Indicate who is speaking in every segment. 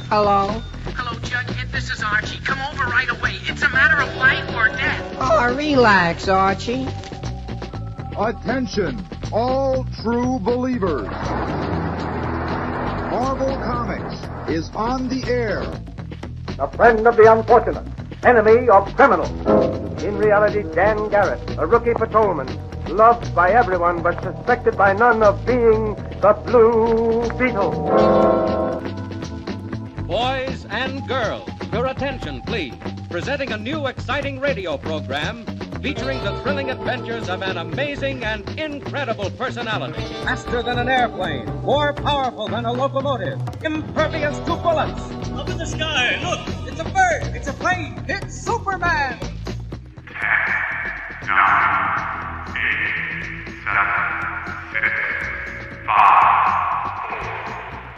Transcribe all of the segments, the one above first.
Speaker 1: Hello?
Speaker 2: Hello, Jughead. This is Archie. Come over right away. It's a matter of life or death.
Speaker 1: Oh, relax, Archie.
Speaker 3: Attention, all true believers. Marvel Comics is on the air.
Speaker 4: A friend of the unfortunate, enemy of criminals. In reality, Dan Garrett, a rookie patrolman, loved by everyone but suspected by none of being the Blue Beetle.
Speaker 5: Boys and girls, your attention, please. Presenting a new exciting radio program featuring the thrilling adventures of an amazing and incredible personality. Faster than an airplane, more powerful than a locomotive, impervious to bullets.
Speaker 6: Up in the sky, look!
Speaker 5: It's a bird, it's a plane, it's Superman!
Speaker 7: 10, 9, 8, 7, 6, 5, 4,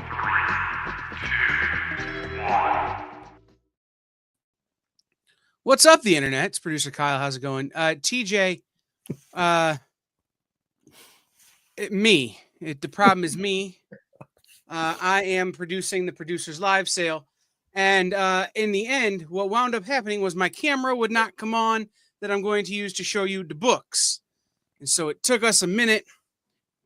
Speaker 7: 3, 2, 1.
Speaker 8: What's up, the internet? It's producer Kyle. How's it going? TJ, the problem is me. I am producing the Producers Live sale. And in the end, what wound up happening was my camera would not come on that I'm going to use to show you the books. And so it took us a minute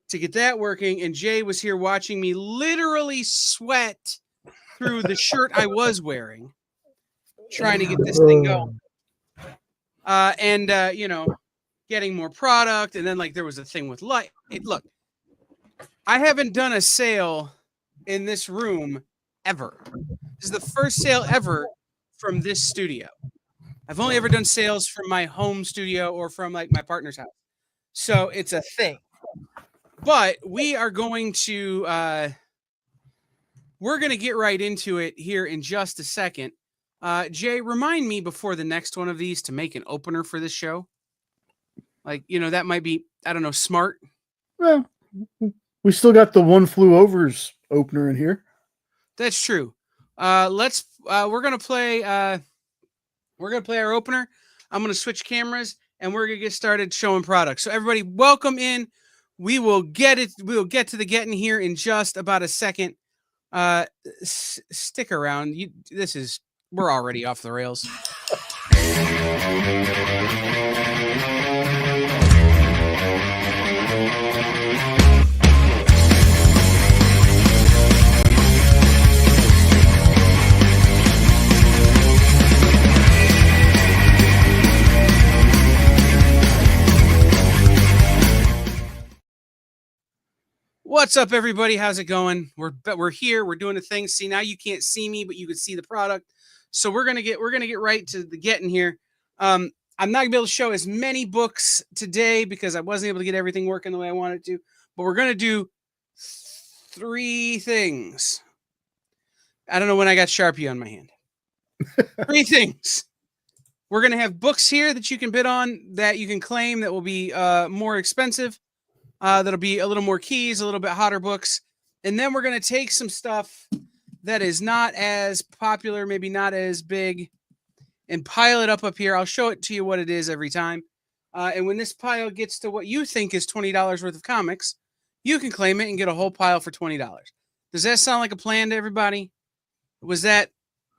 Speaker 8: to get that working. And Jay was here watching me literally sweat through the shirt I was wearing, trying to get this thing going. Getting more product. And then there was a thing with light. Look, I haven't done a sale in this room ever. This is the first sale ever from this studio. I've only ever done sales from my home studio or from my partner's house. So it's a thing. But we are going to get right into it here in just a second. Jay, remind me before the next one of these to make an opener for this show. That might be, I don't know, smart.
Speaker 9: Well, we still got the One Flew Over's opener in here.
Speaker 8: That's true. We're going to play our opener. I'm going to switch cameras and we're going to get started showing products. So everybody, welcome in. We will get to the getting here in just about a second. Stick around. We're already off the rails. What's up, everybody? How's it going? We're here. We're doing a thing. See, now you can't see me, but you can see the product. So we're gonna get right to the getting here. I'm not gonna be able to show as many books today because I wasn't able to get everything working the way I wanted to. But we're gonna do 3 things. I don't know when I got Sharpie on my hand. 3 things. We're gonna have books here that you can bid on that you can claim that will be more expensive. That'll be a little more keys, a little bit hotter books. And then we're going to take some stuff that is not as popular, maybe not as big, and pile it up here. I'll show it to you what it is every time. And when this pile gets to what you think is $20 worth of comics, you can claim it and get a whole pile for $20. Does that sound like a plan to everybody? Was that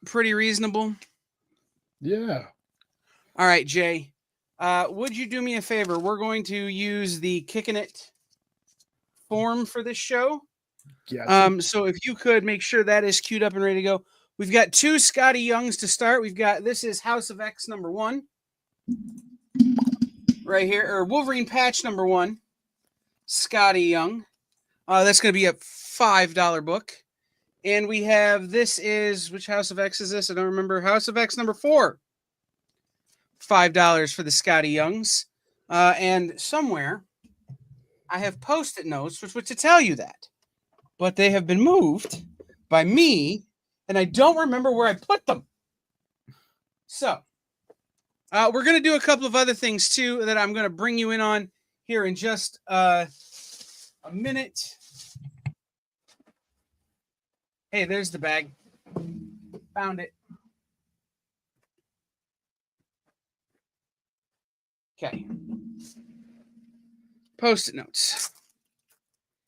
Speaker 8: pretty reasonable?
Speaker 9: Yeah.
Speaker 8: All right, Jay. Would you do me a favor? We're going to use the Kickin' It form for this show.
Speaker 9: Yes.
Speaker 8: So if you could make sure that is queued up and ready to go. We've got 2 Scotty Youngs to start. This is House of X number 1 right here, or Wolverine patch number 1, Scotty Young. That's going to be a $5 book. And we have, which House of X is this? I don't remember. House of X number 4. $5 for the Scotty Youngs. And somewhere I have Post-it notes which to tell you that. But they have been moved by me, and I don't remember where I put them. So, we're going to do a couple of other things, too, that I'm going to bring you in on here in just a minute. Hey, there's the bag. Found it. Okay. Post-it notes.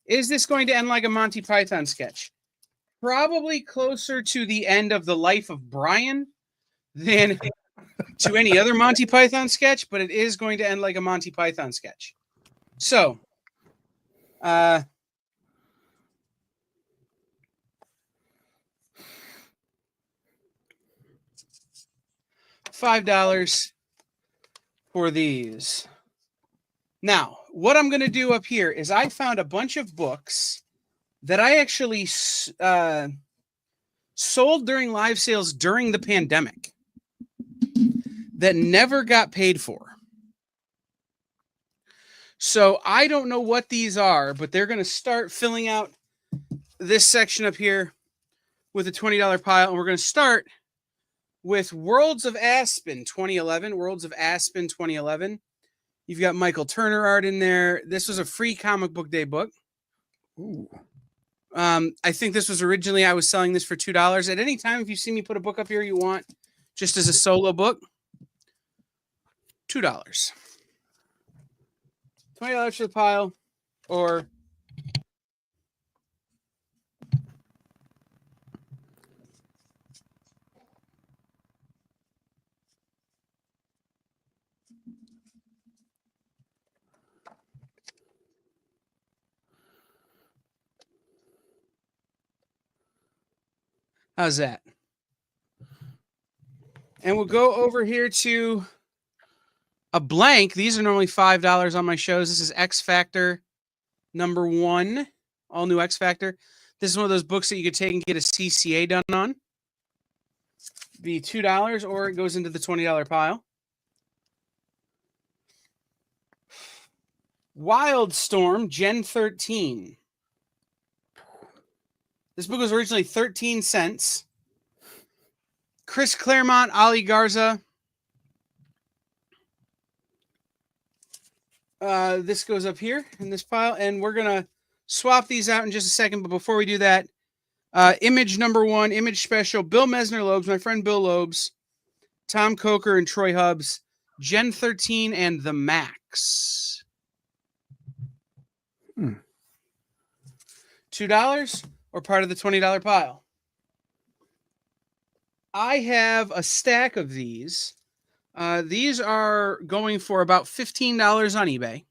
Speaker 8: Is this going to end like a Monty Python sketch? probably closer to the end of the life of Brian than to any other Monty Python sketch, but it is going to end like a Monty Python sketch. So, $5 for these. Now, what I'm going to do up here is I found a bunch of books that I actually sold during live sales during the pandemic that never got paid for. So I don't know what these are, but they're going to start filling out this section up here with a $20 pile. And we're going to start with Worlds of Aspen 2011. Worlds of Aspen 2011. You've got Michael Turner art in there. This was a free comic book day book.
Speaker 9: Ooh.
Speaker 8: I think this was originally, I was selling this for $2. At any time, if you see me put a book up here you want just as a solo book, $2. $20 for the pile, or how's that? And we'll go over here to a blank. These are normally $5 on my shows. This is X Factor #1, all new X Factor. This is one of those books that you could take and get a CCA done on. Be $2, or it goes into the $20 pile. Wildstorm Gen 13. This book was originally 13 cents. Chris Claremont, Ali Garza. This goes up here in this pile, and we're going to swap these out in just a second. But before we do that, Image #1, Image Special, Bill Mesner-Loebs, my friend Bill Loebs, Tom Coker, and Troy Hubbs, Gen 13, and The Max. $2 or part of the $20 pile? I have a stack of these. These are going for about $15 on eBay.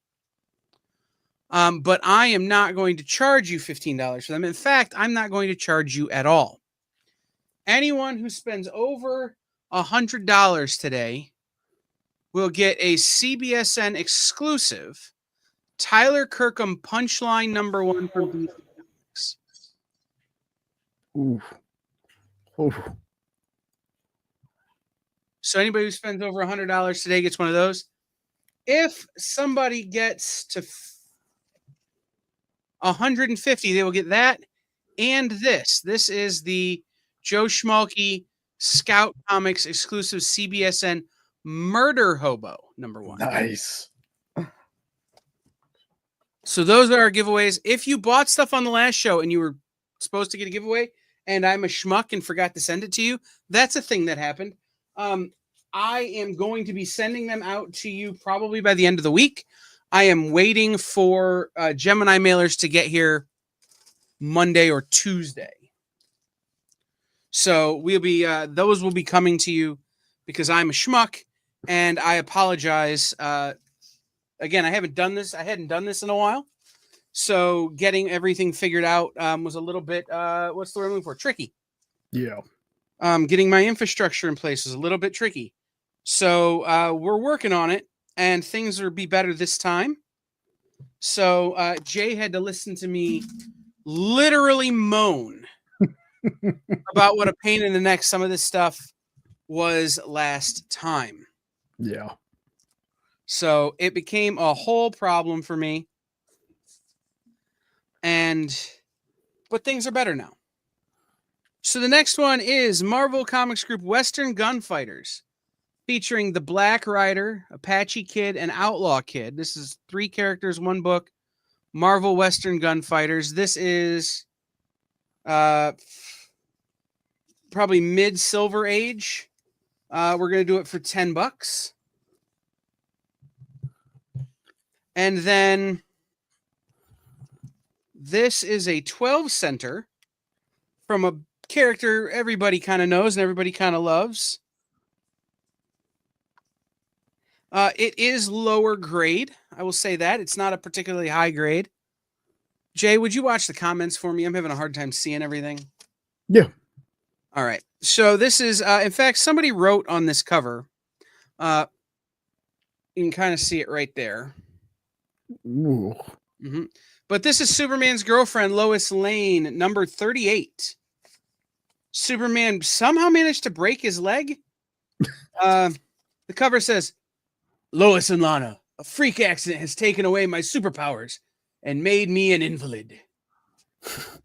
Speaker 8: But I am not going to charge you $15 for them. In fact, I'm not going to charge you at all. Anyone who spends over $100 today will get a CBSN exclusive Tyler Kirkham Punchline #1 from DC Comics.
Speaker 9: Ooh. Ooh.
Speaker 8: So anybody who spends over $100 today gets one of those. If somebody gets to 150, they will get that and this. This is the Joe Schmalke Scout Comics exclusive CBSN Murder Hobo #1.
Speaker 9: Nice.
Speaker 8: So those are our giveaways. If you bought stuff on the last show and you were supposed to get a giveaway and I'm a schmuck and forgot to send it to you, that's a thing that happened. I am going to be sending them out to you probably by the end of the week. I am waiting for Gemini mailers to get here Monday or Tuesday. So we'll be those will be coming to you because I'm a schmuck and I apologize. Again, I hadn't done this in a while. So getting everything figured out was a little bit what's the word I'm looking for? Tricky.
Speaker 9: Yeah.
Speaker 8: Getting my infrastructure in place is a little bit tricky. So we're working on it, and things will be better this time. So Jay had to listen to me literally moan about what a pain in the neck some of this stuff was last time.
Speaker 9: Yeah.
Speaker 8: So it became a whole problem for me. But things are better now. So the next one is Marvel Comics Group Western Gunfighters, featuring the Black Rider, Apache Kid, and Outlaw Kid. This is 3 characters, 1 book. Marvel Western Gunfighters. This is probably mid-Silver Age. We're going to do it for $10. And then this is a 12 center from a character everybody kind of knows and everybody kind of loves. It is lower grade. I will say that. It's not a particularly high grade. Jay, would you watch the comments for me? I'm having a hard time seeing everything.
Speaker 9: Yeah.
Speaker 8: All right. So this is, in fact, somebody wrote on this cover. You can kind of see it right there.
Speaker 9: Ooh.
Speaker 8: Mm-hmm. But this is Superman's girlfriend, Lois Lane, number 38. Superman somehow managed to break his leg. The cover says, Lois and Lana, a freak accident has taken away my superpowers and made me an invalid.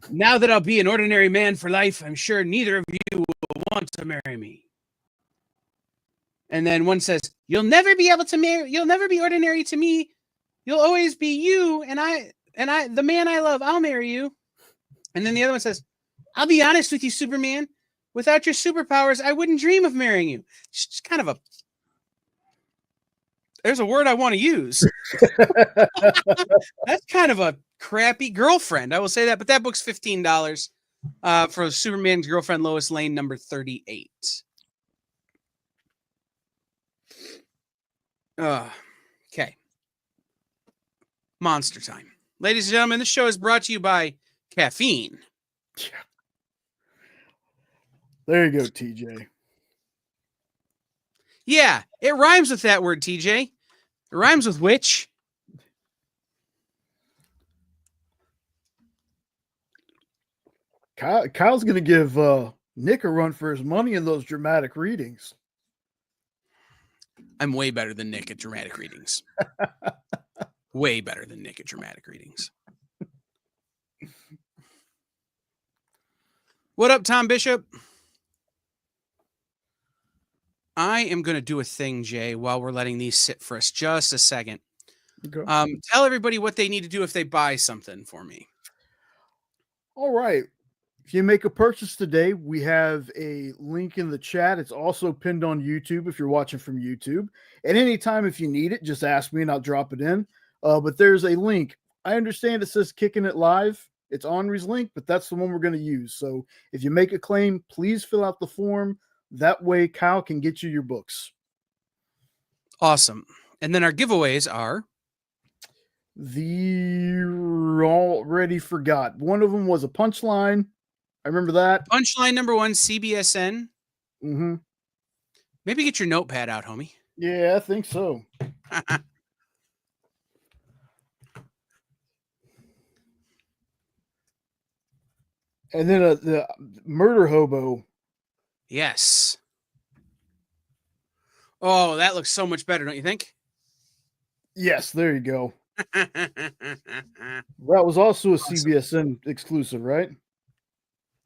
Speaker 8: Now that I'll be an ordinary man for life, I'm sure neither of you will want to marry me. And then one says, you'll never be able to marry, you'll never be ordinary to me. You'll always be you, and I, the man I love, I'll marry you. And then the other one says, I'll be honest with you, Superman. Without your superpowers, I wouldn't dream of marrying you. It's just kind of a, there's a word I want to use. That's kind of a crappy girlfriend. I will say that, but that book's $15 for Superman's girlfriend, Lois Lane, number 38. Okay. Monster time. Ladies and gentlemen, this show is brought to you by caffeine.
Speaker 9: There you go, TJ.
Speaker 8: Yeah, it rhymes with that word, TJ. It rhymes with which.
Speaker 9: Kyle's going to give Nick a run for his money in those dramatic readings.
Speaker 8: I'm way better than Nick at dramatic readings. Way better than Nick at dramatic readings. What up, Tom Bishop? I am going to do a thing, Jay, while we're letting these sit for us just a second.
Speaker 9: Okay.
Speaker 8: Tell everybody what they need to do if they buy something for me.
Speaker 9: All right. If you make a purchase today, we have a link in the chat. It's also pinned on YouTube if you're watching from YouTube. At any time, if you need it, just ask me and I'll drop it in. But there's a link. I understand it says Kicking It Live. It's Henri's link, but that's the one we're going to use. So if you make a claim, please fill out the form. That way Kyle can get you your books.
Speaker 8: Awesome. And then our giveaways are?
Speaker 9: Already forgot. One of them was a punchline. I remember that.
Speaker 8: Punchline number 1, CBSN.
Speaker 9: Mm-hmm.
Speaker 8: Maybe get your notepad out, homie.
Speaker 9: Yeah, I think so. And then the Murder Hobo.
Speaker 8: Yes. Oh, that looks so much better, don't you think?
Speaker 9: Yes, there you go. That was also a CBSN exclusive, right?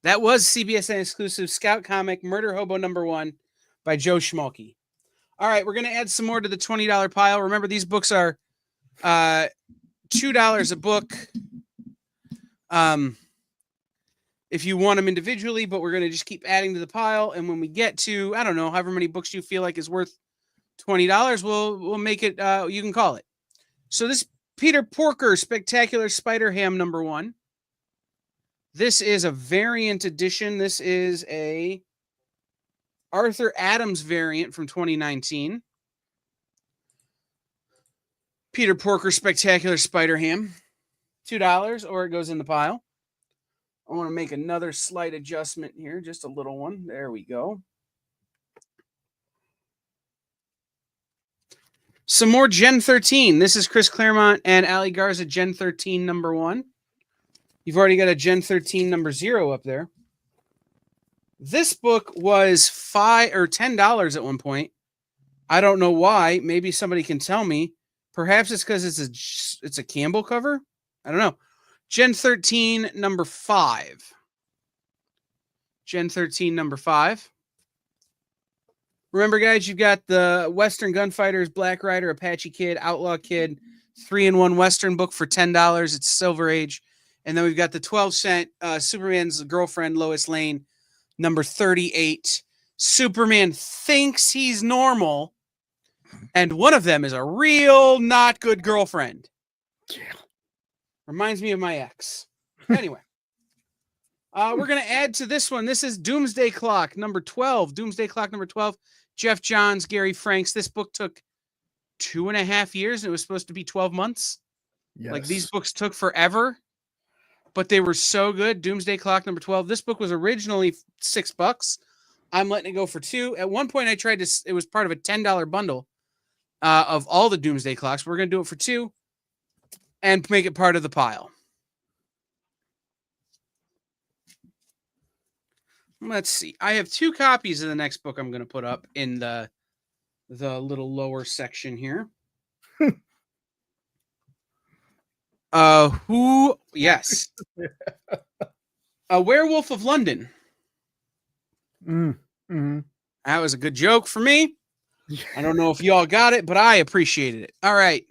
Speaker 8: That was CBSN exclusive Scout comic Murder Hobo number 1 by Joe Schmalke. All right, we're going to add some more to the $20 pile. Remember, these books are $2 a book. If you want them individually, but we're going to just keep adding to the pile. And when we get to, I don't know, however many books you feel like is worth $20, we'll make it, you can call it. So this Peter Porker Spectacular Spider-Ham number 1. This is a variant edition. This is a Arthur Adams variant from 2019. Peter Porker Spectacular Spider-Ham. $2, or it goes in the pile. I want to make another slight adjustment here, just a little one. There we go. Some more Gen 13. This is Chris Claremont and Ali Garza Gen 13 number 1. You've already got a Gen 13 number 0 up there. This book was $5 or $10 at one point. I don't know why. Maybe somebody can tell me. Perhaps it's because it's a Campbell cover. I don't know. Gen 13 number 5. Gen 13 number 5. Remember, guys, you've got the Western Gunfighters, Black Rider, Apache Kid, Outlaw Kid, 3-in-1 Western book for $10. It's Silver Age. And then we've got the 12-cent Superman's girlfriend, Lois Lane, number 38. Superman thinks he's normal, and one of them is a real not good girlfriend.
Speaker 9: Yeah.
Speaker 8: Reminds me of my ex. Anyway. We're going to add to this one. This is Doomsday Clock number 12. Doomsday Clock number 12. Jeff Johns, Gary Franks. This book took 2.5 years and it was supposed to be 12 months.
Speaker 9: Yes.
Speaker 8: Like these books took forever, but they were so good. Doomsday Clock number 12. This book was originally $6. I'm letting it go for $2. At one point I tried to, it was part of a $10 bundle of all the Doomsday Clocks. We're going to do it for $2 and make it part of the pile. Let's see. I have 2 copies of the next book I'm going to put up in the little lower section here. Yes. A Werewolf of London.
Speaker 9: Mm-hmm.
Speaker 8: That was a good joke for me. I don't know if y'all got it, but I appreciated it. All right.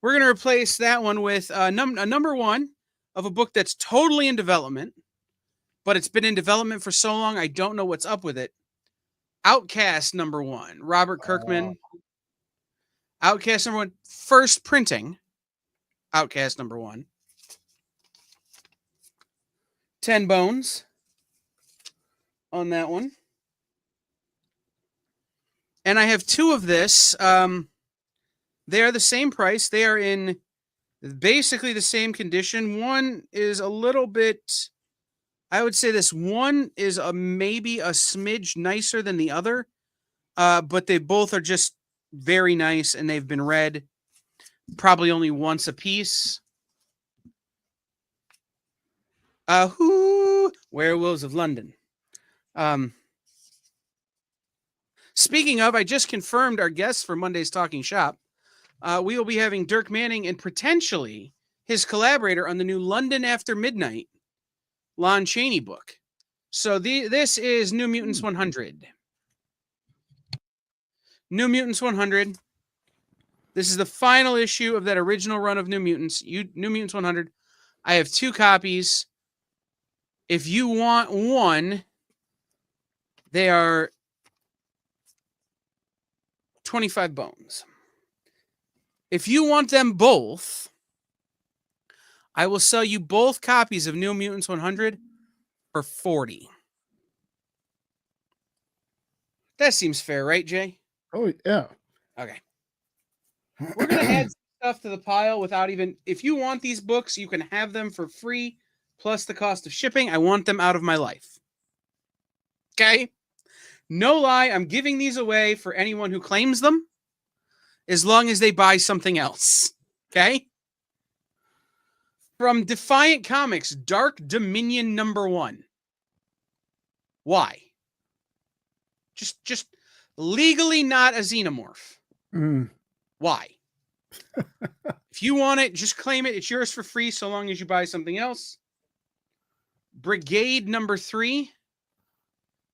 Speaker 8: We're going to replace that one with a number 1 of a book that's totally in development, but it's been in development for so long, I don't know what's up with it. Outcast number 1, Robert Kirkman. Outcast number 1, first printing. Outcast number 1. 10 bones on that one. And I have 2 of this. They are the same price. They are in basically the same condition. One is a little bit, I would say this one is maybe a smidge nicer than the other, but they both are just very nice, and they've been read probably only once a piece. Werewolves of London. Speaking of, I just confirmed our guests for Monday's Talking Shop. We will be having Dirk Manning and potentially his collaborator on the new London After Midnight Lon Chaney book. So this is New Mutants 100. New Mutants 100. This is the final issue of that original run of New Mutants. New Mutants 100. I have 2 copies. If you want one, they are 25 bones. If you want them both, I will sell you both copies of New Mutants 100 for 40. That seems fair, right, Jay?
Speaker 9: Oh, yeah.
Speaker 8: Okay. We're going to add stuff to the pile without even... If you want these books, you can have them for free, plus the cost of shipping. I want them out of my life. Okay? No lie, I'm giving these away for anyone who claims them, as long as they buy something else. Okay? From Defiant Comics, Dark Dominion number 1. Why? Just legally not a xenomorph. Why? If you want it, just claim it. It's yours for free so long as you buy something else. Brigade number 3.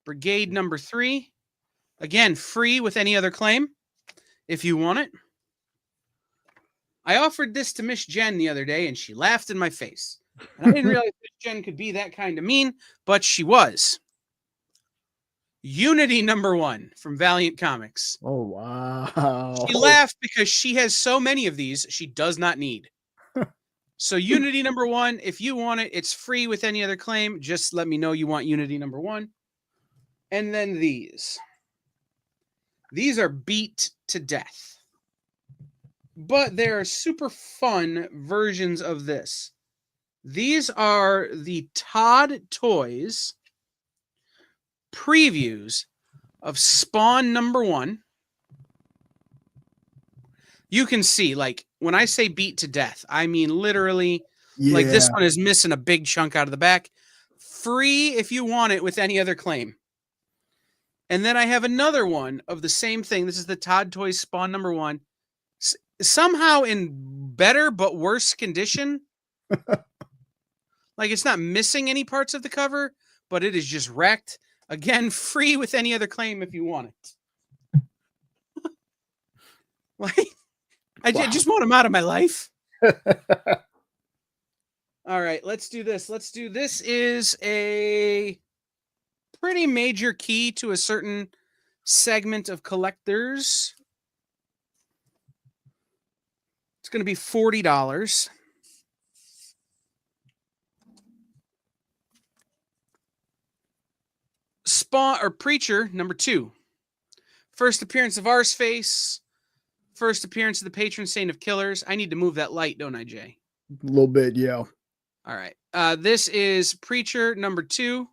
Speaker 8: Brigade number 3. Again, free with any other claim if you want it. I offered this to Miss Jen the other day, and she laughed in my face. And I didn't realize Miss Jen could be that kind of mean, but she was. Unity number 1 from Valiant Comics.
Speaker 9: Oh, wow.
Speaker 8: She laughed because she has so many of these she does not need. So Unity number 1, if you want it, it's free with any other claim. Just let me know you want Unity number 1. And then these. These are beat to death. But they're super fun versions of this. These are the Todd Toys previews of Spawn number 1. You can see, like, when I say beat to death, I mean literally, like this one is missing a big chunk out of the back. Free if you want it with any other claim. And then I have another one of the same thing. This is the Todd Toys Spawn number 1. Somehow in better but worse condition. Like, it's not missing any parts of the cover, but it is just wrecked. Again, free with any other claim if you want it. Like, I just want them out of my life. All right, let's do this. This is a pretty major key to a certain segment of collectors. It's going to be $40. Spawn or Preacher #2. First appearance of Arseface. First appearance of the patron saint of killers. I need to move that light, don't I, Jay?
Speaker 9: A little bit, yeah.
Speaker 8: All right. This is Preacher #2.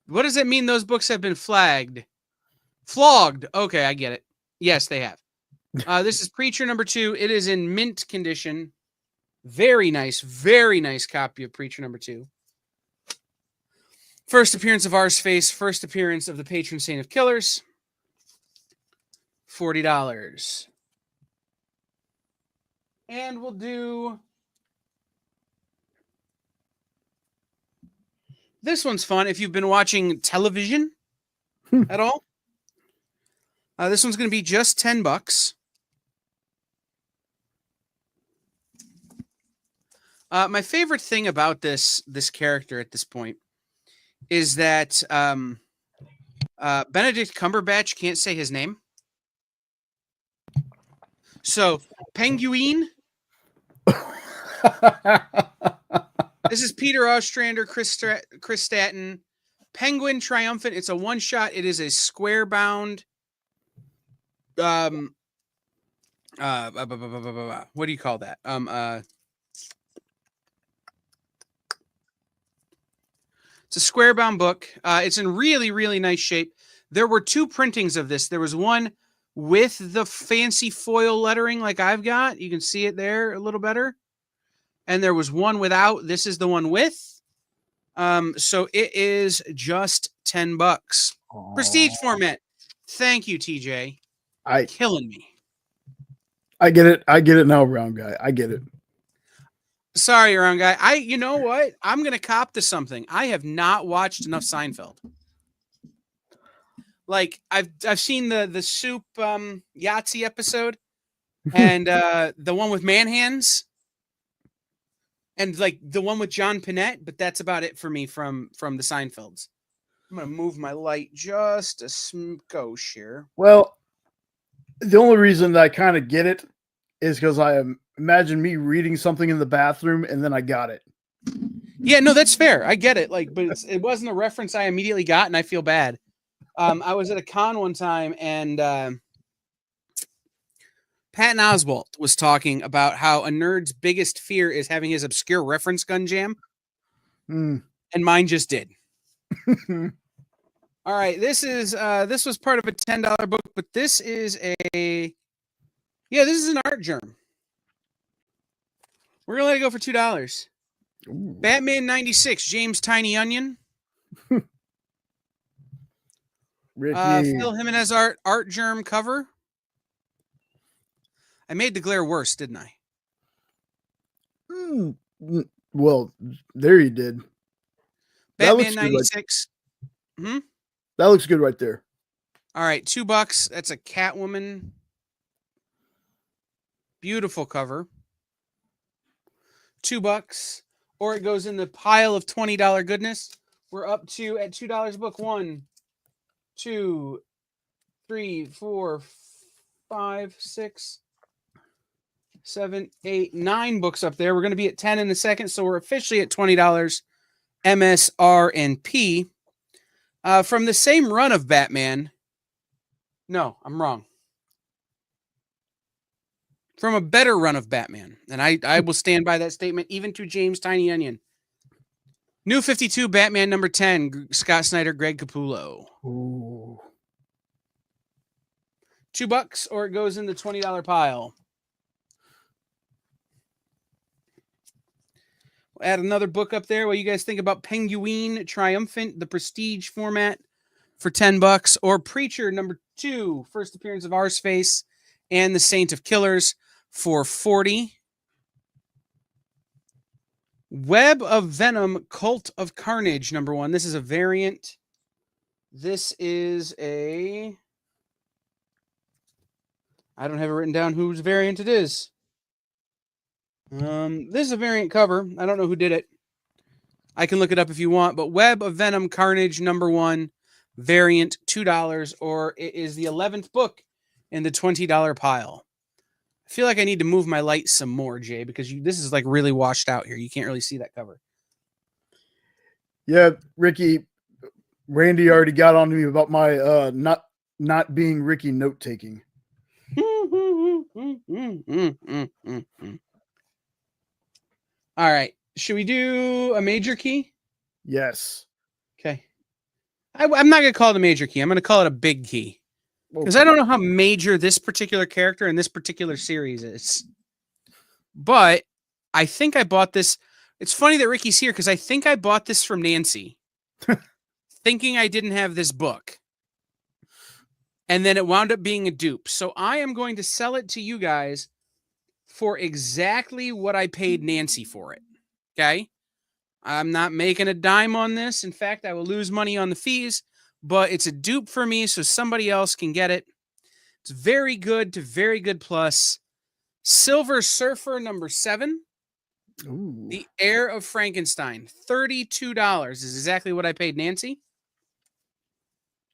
Speaker 8: What does that mean? Those books have been flagged. Flogged. Okay, I get it. Yes, they have. This is Preacher #2. It is in mint condition. Very nice copy of Preacher #2. First appearance of Arseface. First appearance of the patron saint of killers. $40. And we'll do... This one's fun if you've been watching television at all. This one's going to be just $10. My favorite thing about this character at this point is that Benedict Cumberbatch can't say his name. So, Penguin. This is Peter Ostrander, Chris Staten. Penguin Triumphant. It's a one-shot. It is a square-bound. What do you call that? It's a square-bound book. It's in really, really nice shape. There were 2 printings of this. There was one with the fancy foil lettering like I've got. You can see it there a little better. And there was one without. This is the one with. So it is just $10. Aww. Prestige format. Thank you, TJ. Killing me.
Speaker 9: I get it. I get it now, round guy. I get it.
Speaker 8: Sorry, round guy. You know what? I'm gonna cop to something. I have not watched enough Seinfeld. Like I've seen the soup Yahtzee episode and the one with man hands. And like the one with John Panette, but that's about it for me from the Seinfelds. I'm gonna move my light just a skosh here.
Speaker 9: Well, the only reason that I kind of get it is because I imagine me reading something in the bathroom and then I got it.
Speaker 8: Yeah, no, that's fair. I get it. Like, but it wasn't a reference I immediately got, and I feel bad. I was at a con one time, and Patton Oswalt was talking about how a nerd's biggest fear is having his obscure reference gun jam. And mine just did. All right. This was part of a $10 book, but this is this is an art germ. We're going to let it go for $2. Ooh. Batman 96, James Tiny Onion. Phil Jimenez art germ cover. I made the glare worse, didn't I?
Speaker 9: Well, there you did.
Speaker 8: Batman 96.
Speaker 9: Right. That looks good right there.
Speaker 8: All right, $2. That's a Catwoman. Beautiful cover. $2. Or it goes in the pile of $20 goodness. We're up to, at $2 a book, 1, 2, 3, 4, 5, 6, 7, 8, 9 books up there. We're going to be at 10 in a second, so we're officially at $20 MSRP. From the same run of Batman. No, I'm wrong. From a better run of Batman. And I will stand by that statement, even to James Tiny Onion. New 52, Batman number 10, Scott Snyder, Greg Capullo.
Speaker 9: Ooh.
Speaker 8: $2, or it goes in the $20 pile. We'll add another book up there. What you guys think about Penguin Triumphant, the prestige format, for $10, or Preacher number 2, first appearance of Arseface and the Saint of Killers, for $40. Web of Venom, Cult of Carnage, number 1. This is a variant. This is a... I don't have it written down whose variant it is. This is a variant cover. I don't know who did it. I can look it up if you want, but Web of Venom, Carnage, number 1, variant, $2, or it is the 11th book in the $20 pile. I feel like I need to move my light some more, Jay, because this is like really washed out here. You can't really see that cover.
Speaker 9: Yeah, Ricky, Randy already got on to me about my not being Ricky note taking.
Speaker 8: All right. Should we do a major key?
Speaker 9: Yes.
Speaker 8: Okay. I'm not going to call it a major key. I'm going to call it a big key. Because I don't know how major this particular character in this particular series is. But I think I bought this. It's funny that Ricky's here because I think I bought this from Nancy, thinking I didn't have this book. And then it wound up being a dupe. So I am going to sell it to you guys for exactly what I paid Nancy for it. Okay? I'm not making a dime on this. In fact, I will lose money on the fees, but it's a dupe for me so somebody else can get it. It's very good to very good plus. Silver Surfer number 7.
Speaker 9: Ooh.
Speaker 8: The Heir of Frankenstein. $32 is exactly what I paid Nancy.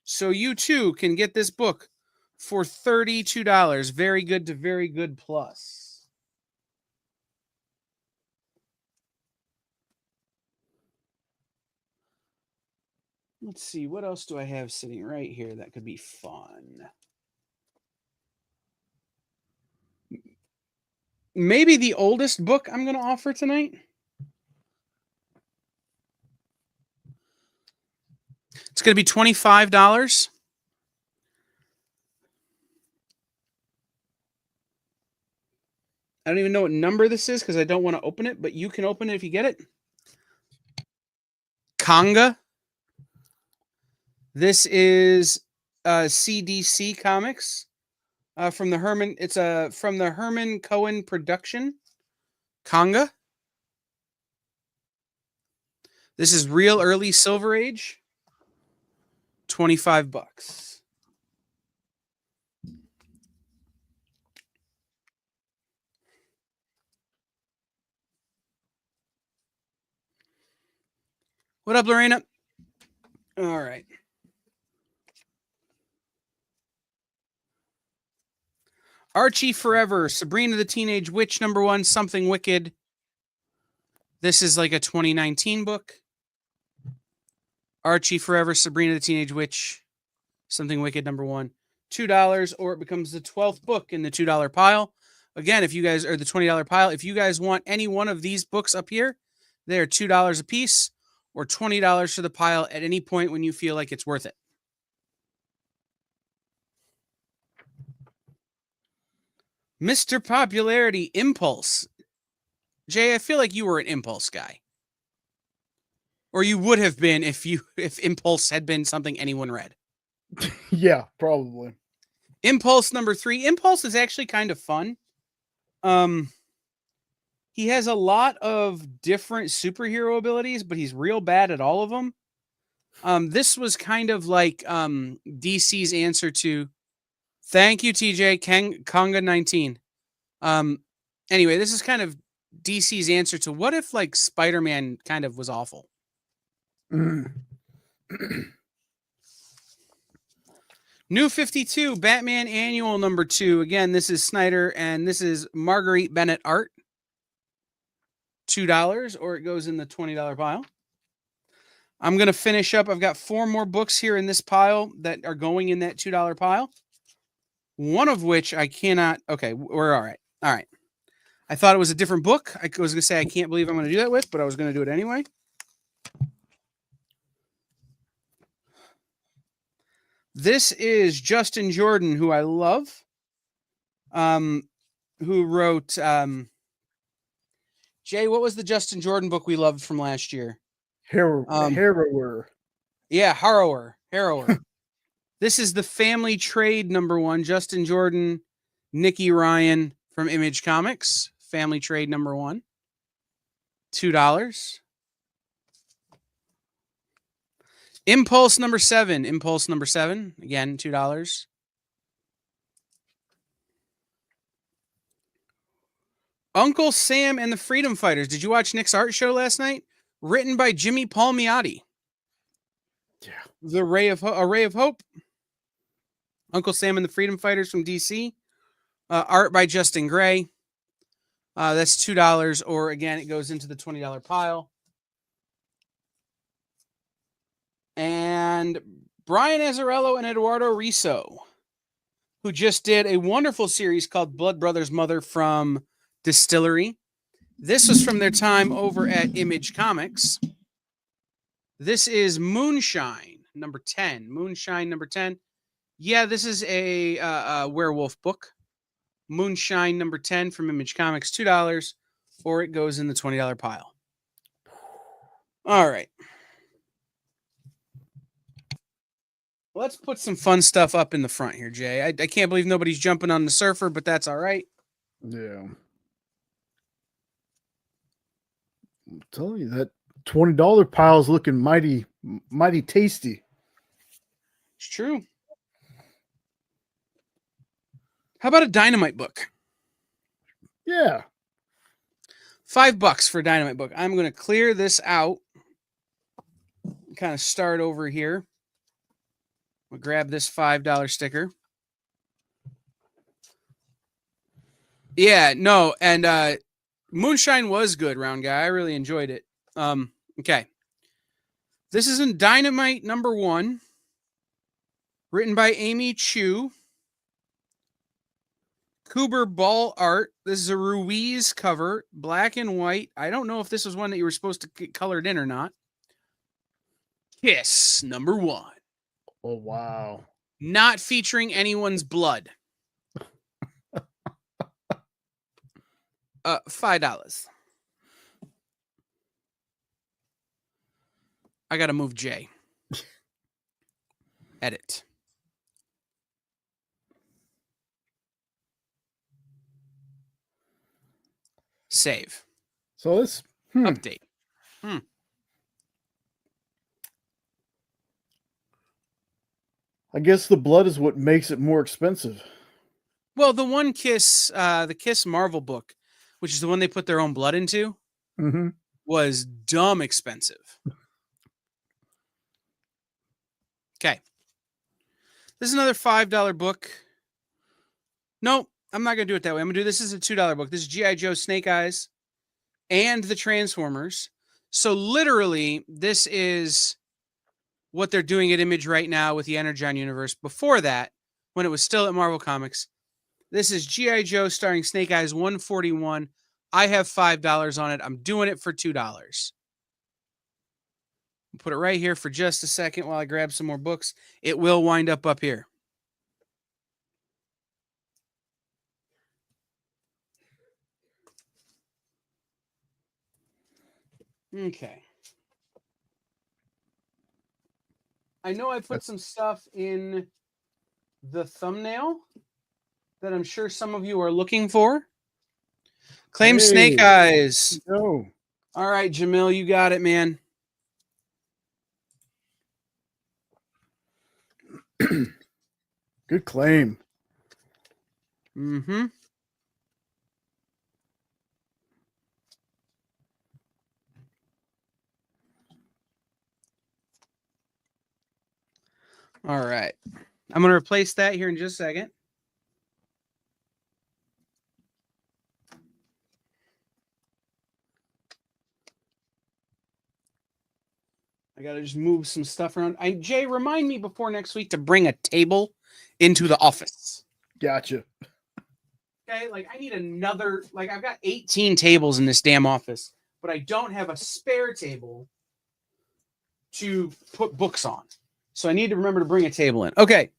Speaker 8: So you too can get this book for $32. Very good to very good plus. Let's see, what else do I have sitting right here that could be fun? Maybe the oldest book I'm going to offer tonight. It's going to be $25. I don't even know what number this is because I don't want to open it, but you can open it if you get it. Conga. This is CDC Comics from the Herman. It's from the Herman Cohen production. Conga. This is real early Silver Age. $25. What up, Lorena? All right. Archie Forever, Sabrina the Teenage Witch, number 1, Something Wicked. This is like a 2019 book. Archie Forever, Sabrina the Teenage Witch, Something Wicked, number 1. $2, or it becomes the 12th book in the $2 pile. Again, if you guys are the $20 pile, if you guys want any one of these books up here, they're $2 a piece or $20 for the pile at any point when you feel like it's worth it. Mr. Popularity, Impulse. Jay, I feel like you were an Impulse guy. Or you would have been if Impulse had been something anyone read.
Speaker 9: Yeah, probably.
Speaker 8: Impulse number 3. Impulse is actually kind of fun. He has a lot of different superhero abilities, but he's real bad at all of them. This was kind of like DC's answer to thank you, TJ. Conga 19. Anyway, this is kind of DC's answer to what if like Spider-Man kind of was awful. New 52, Batman Annual number 2. Again, this is Snyder and this is Marguerite Bennett art. $2, or it goes in the $20 pile. I'm going to finish up. I've got 4 more books here in this pile that are going in that $2 pile. One of which I cannot. Okay, we're all right. All right. I thought it was a different book. I was going to say I can't believe I'm going to do that with, but I was going to do it anyway. This is Justin Jordan, who I love, who wrote, Jay, what was the Justin Jordan book we loved from last year?
Speaker 9: Harrower.
Speaker 8: Yeah, Harrower. This is the Family Trade number 1, Justin Jordan, Nikki Ryan from Image Comics. Family Trade number 1. $2. Impulse number 7. Again, $2. Uncle Sam and the Freedom Fighters. Did you watch Nick's art show last night? Written by Jimmy Palmiotti.
Speaker 9: Yeah.
Speaker 8: The Ray of Hope. Uncle Sam and the Freedom Fighters from DC. Art by Justin Gray. That's $2, or again, it goes into the $20 pile. And Brian Azzarello and Eduardo Riso, who just did a wonderful series called Blood Brothers Mother from Distillery. This was from their time over at Image Comics. This is Moonshine, number 10. Moonshine, number 10. Yeah, this is a werewolf book. Moonshine, number 10 from Image Comics, $2, or it goes in the $20 pile. All right. Let's put some fun stuff up in the front here, Jay. I can't believe nobody's jumping on the surfer, but that's all right.
Speaker 9: Yeah. I'm telling you, that $20 pile is looking mighty tasty.
Speaker 8: It's true. How about a Dynamite book?
Speaker 9: Yeah.
Speaker 8: $5 for a Dynamite book. I'm going to clear this out. Kind of start over here. We'll grab this $5 sticker. Yeah, no, and Moonshine was good, round guy. I really enjoyed it. Okay. This is in Dynamite number 1, written by Amy Chu. Kuber Ball art. This is a Ruiz cover, black and white. I don't know if this was one that you were supposed to get colored in or not. Kiss number 1.
Speaker 9: Oh, wow.
Speaker 8: Not featuring anyone's blood. $5. I got to move J. Edit. Save.
Speaker 9: So this
Speaker 8: Update.
Speaker 9: I guess the blood is what makes it more expensive.
Speaker 8: Well, the one Kiss, the Kiss Marvel book, which is the one they put their own blood into, was dumb expensive. Okay. This is another $5 book. Nope, I'm not going to do it that way. I'm going to do this as a $2 book. This is G.I. Joe Snake Eyes and the Transformers. So literally, this is what they're doing at Image right now with the Energon universe. Before that, when it was still at Marvel Comics, this is G.I. Joe starring Snake Eyes 141. I have $5 on it. I'm doing it for $2. Put it right here for just a second while I grab some more books. It will wind up here. Okay. I know I put some stuff in the thumbnail that I'm sure some of you are looking for. Claim Snake Eyes.
Speaker 9: No.
Speaker 8: All right, Jamil, you got it, man.
Speaker 9: Good claim.
Speaker 8: Mm-hmm. All right. I'm going to replace that here in just a second. I got to just move some stuff around. Jay, remind me before next week to bring a table into the office.
Speaker 9: Gotcha.
Speaker 8: Okay, like I need another, like I've got 18 tables in this damn office, but I don't have a spare table to put books on. So I need to remember to bring a table in. Okay.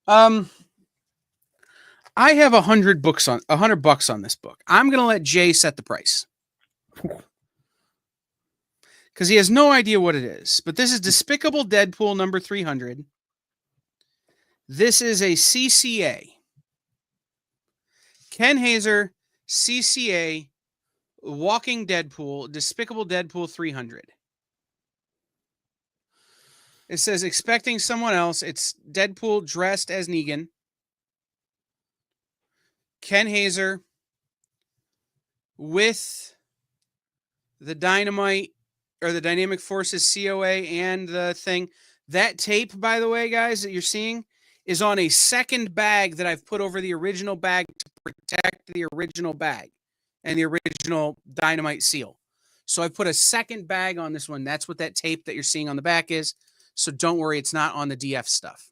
Speaker 8: I have $100 on this book. I'm going to let Jay set the price. Because he has no idea what it is. But this is Despicable Deadpool number 300. This is a CCA. Ken Hazer, CCA, Walking Deadpool, Despicable Deadpool 300. It says, expecting someone else. It's Deadpool dressed as Negan. Ken Hazer with the Dynamite or the Dynamic Forces COA and the thing. That tape, by the way, guys, that you're seeing is on a second bag that I've put over the original bag to protect the original bag and the original Dynamite seal. So I put a second bag on this one. That's what that tape that you're seeing on the back is. So don't worry, it's not on the DF stuff.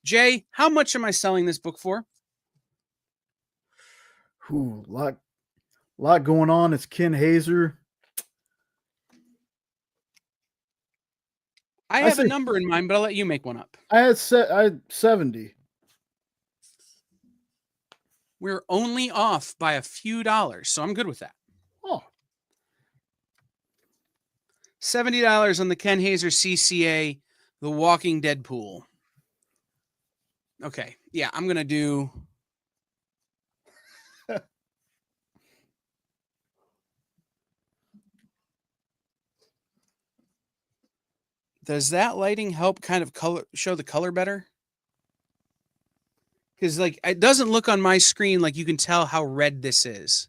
Speaker 8: Jay, how much am I selling this book for?
Speaker 9: Ooh, lot going on. It's Ken Hazer.
Speaker 8: I have a number in mind, but I'll let you make one up.
Speaker 9: I had 70.
Speaker 8: We're only off by a few dollars, so I'm good with that.
Speaker 9: Oh.
Speaker 8: $70 on the Ken Hazer CCA, The Walking Deadpool. Okay, yeah, I'm going to do... Does that lighting help kind of show the color better? Because like it doesn't look on my screen like you can tell how red this is.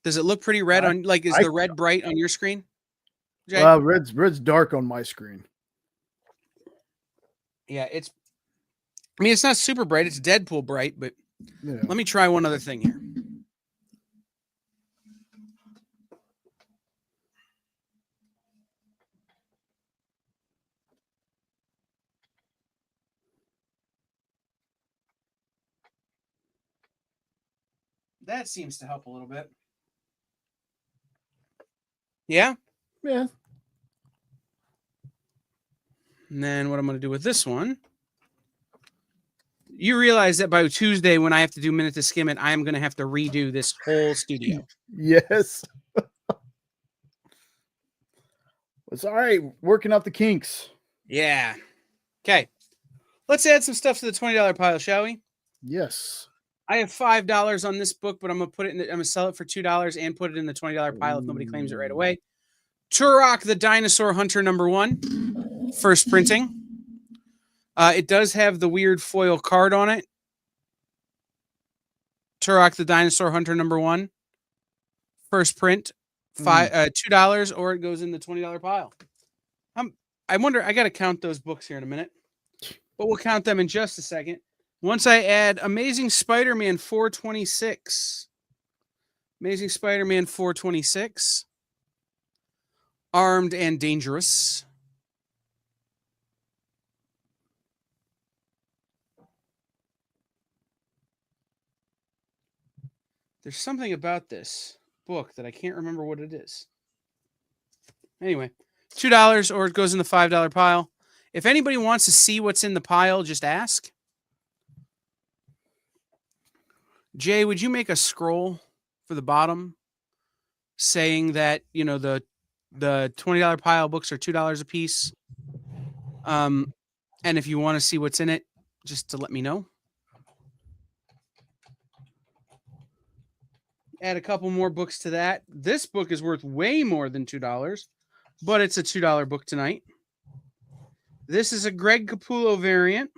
Speaker 8: Does it look pretty red on is the red bright on your screen? Jay?
Speaker 9: Red's dark on my screen.
Speaker 8: Yeah, it's not super bright, it's Deadpool bright, but
Speaker 9: Yeah.
Speaker 8: Let me try one other thing here. That seems to help a little bit. Yeah?
Speaker 9: Yeah.
Speaker 8: And then what I'm going to do with this one, you realize that by Tuesday when I have to do Minute to Skim It, I am going to have to redo this whole studio.
Speaker 9: Yes. It's all right. Working out the kinks.
Speaker 8: Yeah. Okay. Let's add some stuff to the $20 pile, shall we?
Speaker 9: Yes.
Speaker 8: I have $5 on this book, but I'm gonna put it in. I'm gonna sell it for $2 and put it in the $20 pile if nobody claims it right away. Turok the Dinosaur Hunter #1, first printing. It does have the weird foil card on it. Turok the Dinosaur Hunter #1, first print, $2, or it goes in the $20 pile. I wonder. I got to count those books here in a minute, but we'll count them in just a second. Once I add Amazing Spider-Man 426, Amazing Spider-Man 426, Armed and Dangerous, there's something about this book that I can't remember what it is. Anyway, $2 or it goes in the $5 pile. If anybody wants to see what's in the pile, just ask. Jay, would you make a scroll for the bottom saying that, you know, the $20 pile books are $2 a piece? And if you want to see what's in it, just to let me know. Add a couple more books to that. This book is worth way more than $2, but it's a $2 book tonight. This is a Greg Capullo variant.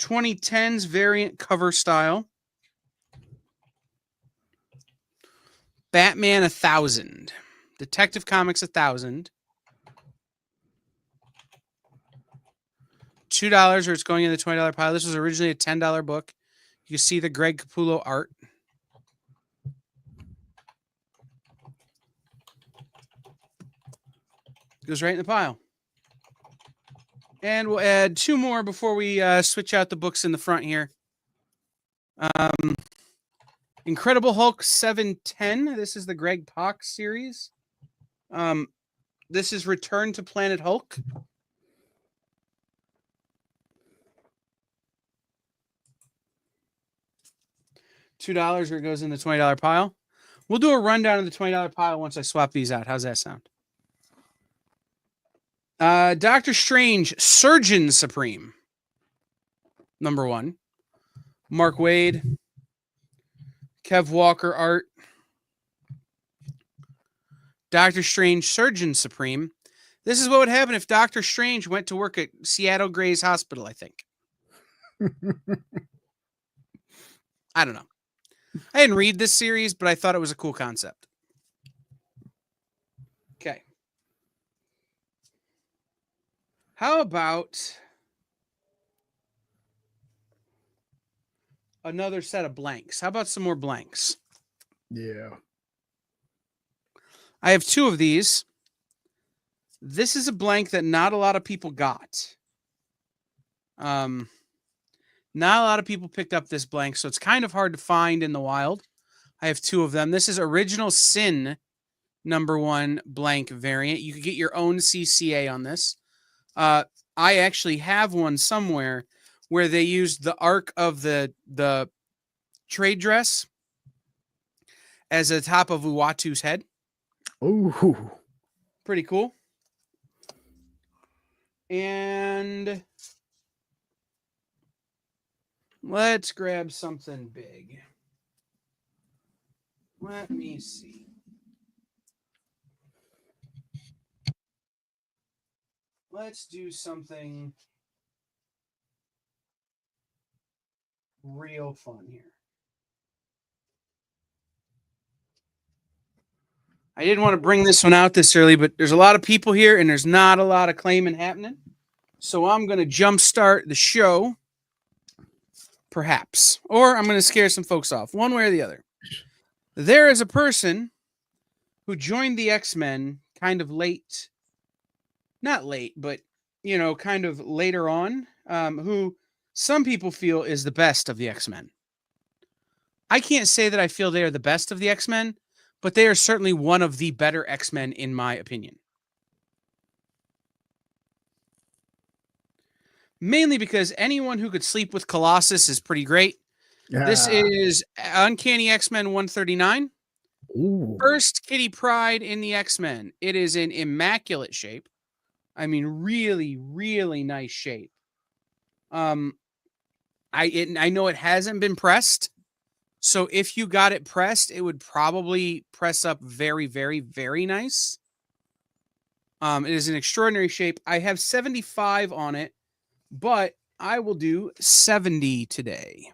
Speaker 8: 2010s variant cover style. Batman 1000. Detective Comics 1000. $2 or it's going in the $20 pile. This was originally a $10 book. You see the Greg Capullo art. Goes right in the pile. And we'll add two more before we switch out the books in the front here. Incredible Hulk 710. This is the Greg Pak series. This is Return to Planet Hulk. $2 or it goes in the $20 pile. We'll do a rundown of the $20 pile once I swap these out. How's that sound? Doctor Strange, Surgeon Supreme, #1. Mark Waid, Kev Walker art. Doctor Strange, Surgeon Supreme. This is what would happen if Doctor Strange went to work at Seattle Gray's Hospital, I think. I don't know. I didn't read this series, but I thought it was a cool concept. Okay. How about another set of blanks? How about some more blanks?
Speaker 9: Yeah.
Speaker 8: I have 2 of these. This is a blank that not a lot of people got. Not a lot of people picked up this blank, so it's kind of hard to find in the wild. I have 2 of them. This is Original Sin #1 blank variant. You could get your own CCA on this. I actually have one somewhere where they used the arc of the trade dress as the top of Uatu's head.
Speaker 9: Ooh.
Speaker 8: Pretty cool. And let's grab something big. Let me see. Let's do something real fun here. I didn't want to bring this one out this early, but there's a lot of people here and there's not a lot of claiming happening. So I'm going to jumpstart the show, perhaps. Or I'm going to scare some folks off, one way or the other. There is a person who joined the X-Men kind of late. Not late, but, you know, kind of later on, who some people feel is the best of the X-Men. I can't say that I feel they are the best of the X-Men, but they are certainly one of the better X-Men in my opinion. Mainly because anyone who could sleep with Colossus is pretty great.
Speaker 9: Yeah.
Speaker 8: This is Uncanny X-Men 139.
Speaker 9: Ooh.
Speaker 8: First Kitty Pryde in the X-Men. It is in immaculate shape. I mean, really, really nice shape. I know it hasn't been pressed. So if you got it pressed, it would probably press up very, very, very nice. It is an extraordinary shape. I have 75 on it, but I will do 70 today.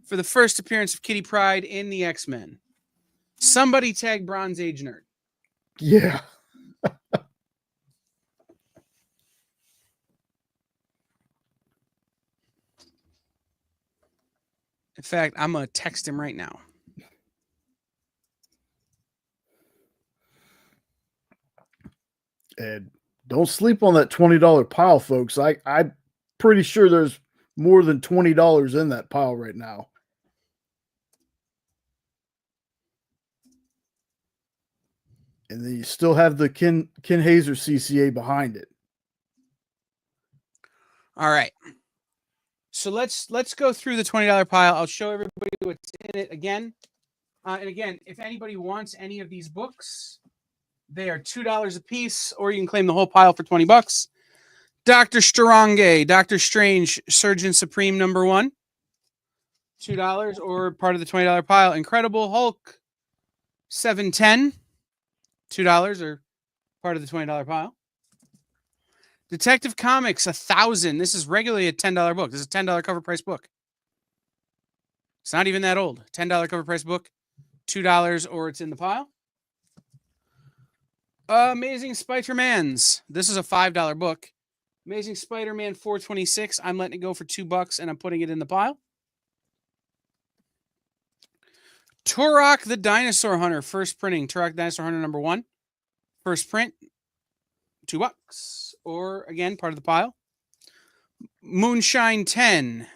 Speaker 8: For the first appearance of Kitty Pryde in the X-Men. Somebody tag Bronze Age Nerd.
Speaker 9: Yeah.
Speaker 8: In fact, I'm going to text him right now.
Speaker 9: And don't sleep on that $20 pile, folks. I'm pretty sure there's more than $20 in that pile right now. And then you still have the Ken Hazer CCA behind it.
Speaker 8: All right. So let's go through the $20 pile. I'll show everybody what's in it again. And again, if anybody wants any of these books, they are $2 a piece, or you can claim the whole pile for $20. Dr. Strange, Doctor Strange, Surgeon Supreme #1, $2, or part of the $20 pile. Incredible Hulk 710, $2, or part of the $20 pile. Detective Comics 1000. This is regularly a $10 book. This is a $10 cover price book. It's not even that old. $10 cover price book, $2, or it's in the pile. Amazing Spider-Mans. This is a $5 book. Amazing Spider-Man 426. I'm letting it go for $2 and I'm putting it in the pile. Turok the Dinosaur Hunter. First printing. Turok Dinosaur Hunter #1. First print. $2. Or again, part of the pile. Moonshine 10.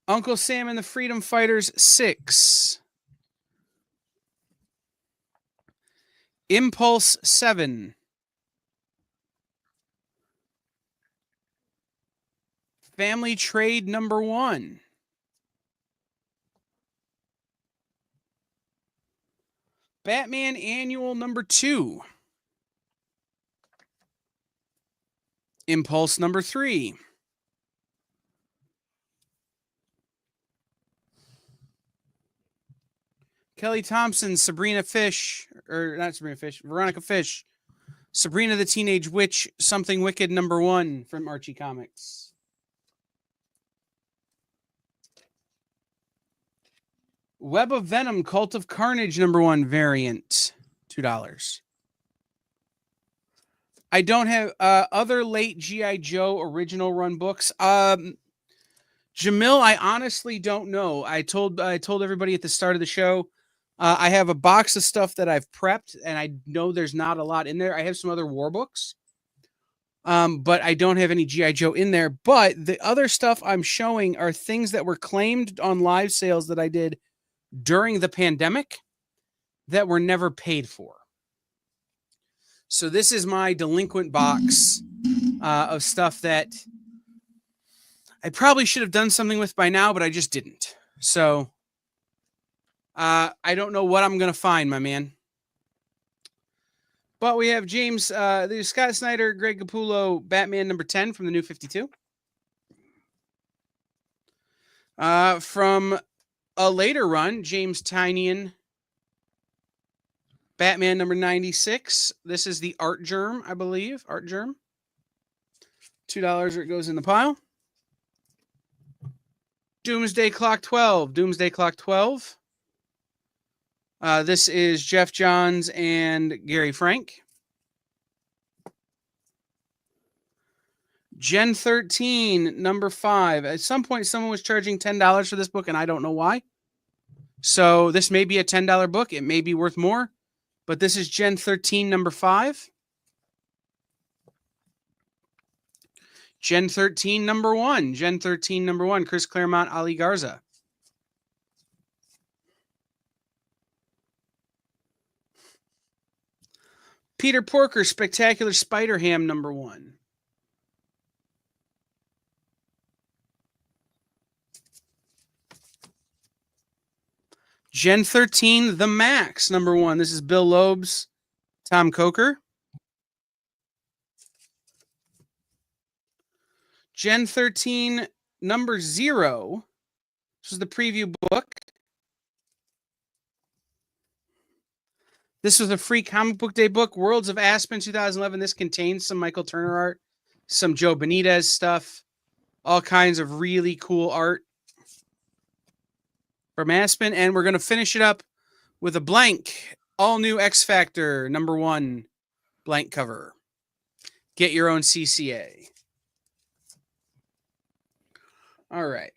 Speaker 8: Uncle Sam and the Freedom Fighters 6. Impulse 7. Family Trade #1. Batman Annual #2. Impulse #3. Kelly Thompson, Sabrina Fish, or not Sabrina Fish, Veronica Fish. Sabrina the Teenage Witch, Something Wicked #1 from Archie Comics. Web of Venom, Cult of Carnage #1 variant, $2. I don't have other late G.I. Joe original run books. Jamil, I honestly don't know. I told everybody at the start of the show, I have a box of stuff that I've prepped, and I know there's not a lot in there. I have some other war books, but I don't have any G.I. Joe in there. But the other stuff I'm showing are things that were claimed on live sales that I did during the pandemic that were never paid for. So this is my delinquent box of stuff that I probably should have done something with by now, but I just didn't. So I don't know what I'm going to find, my man. But we have James, the Scott Snyder, Greg Capullo, Batman number 10 from the New 52. From a later run, James Tynion, Batman number 96. This is the Art Germ, I believe. Art Germ. $2 or it goes in the pile. Doomsday Clock 12. Doomsday Clock 12. This is Jeff Johns and Gary Frank. Gen 13, number 5. At some point, someone was charging $10 for this book, and I don't know why. So this may be a $10 book. It may be worth more. But this is Gen 13, number 5. Gen 13, number 1. Gen 13, number 1. Chris Claremont, Ali Garza. Peter Porker, Spectacular Spider-Ham, number 1. Gen 13, The Max, number 1. This is Bill Loeb's, Tom Coker. Gen 13, number 0. This is the preview book. This was a free comic book day book, Worlds of Aspen 2011. This contains some Michael Turner art, some Joe Benitez stuff, all kinds of really cool art from Aspen. And we're going to finish it up with a blank, all new X Factor number 1 blank cover. Get your own CCA. All right.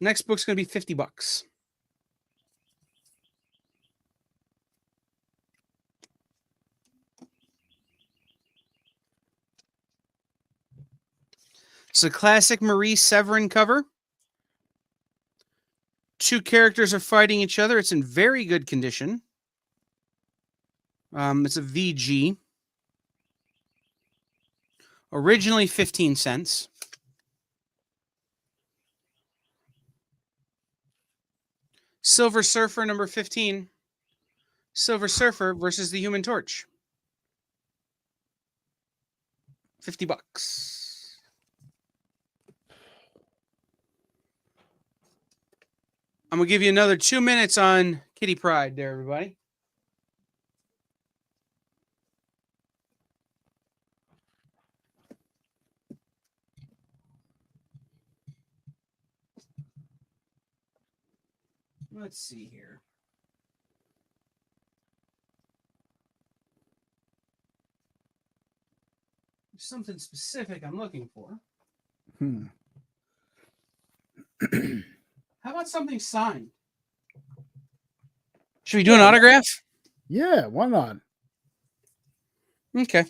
Speaker 8: Next book's going to be $50. It's a classic Marie Severin cover. 2 characters are fighting each other. It's in very good condition. It's a VG. Originally 15 cents. Silver Surfer number 15. Silver Surfer versus the Human Torch. $50. I'm going to give you another 2 minutes on Kitty Pryde there, everybody. Let's see here. There's something specific I'm looking for. How about something signed? Should we do an autograph?
Speaker 9: Yeah, why not?
Speaker 8: Okay.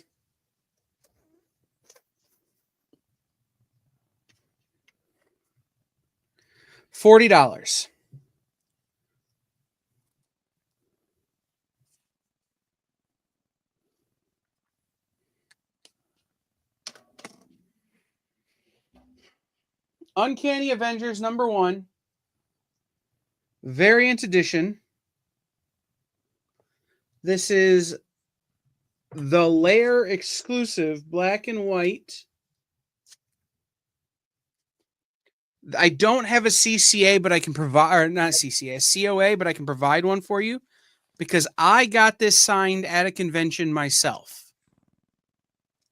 Speaker 8: $40. Uncanny Avengers number 1. Variant edition. This is the Lair exclusive black and white. I don't have a CCA, but I can provide, or not CCA, a COA, but I can provide one for you because I got this signed at a convention myself.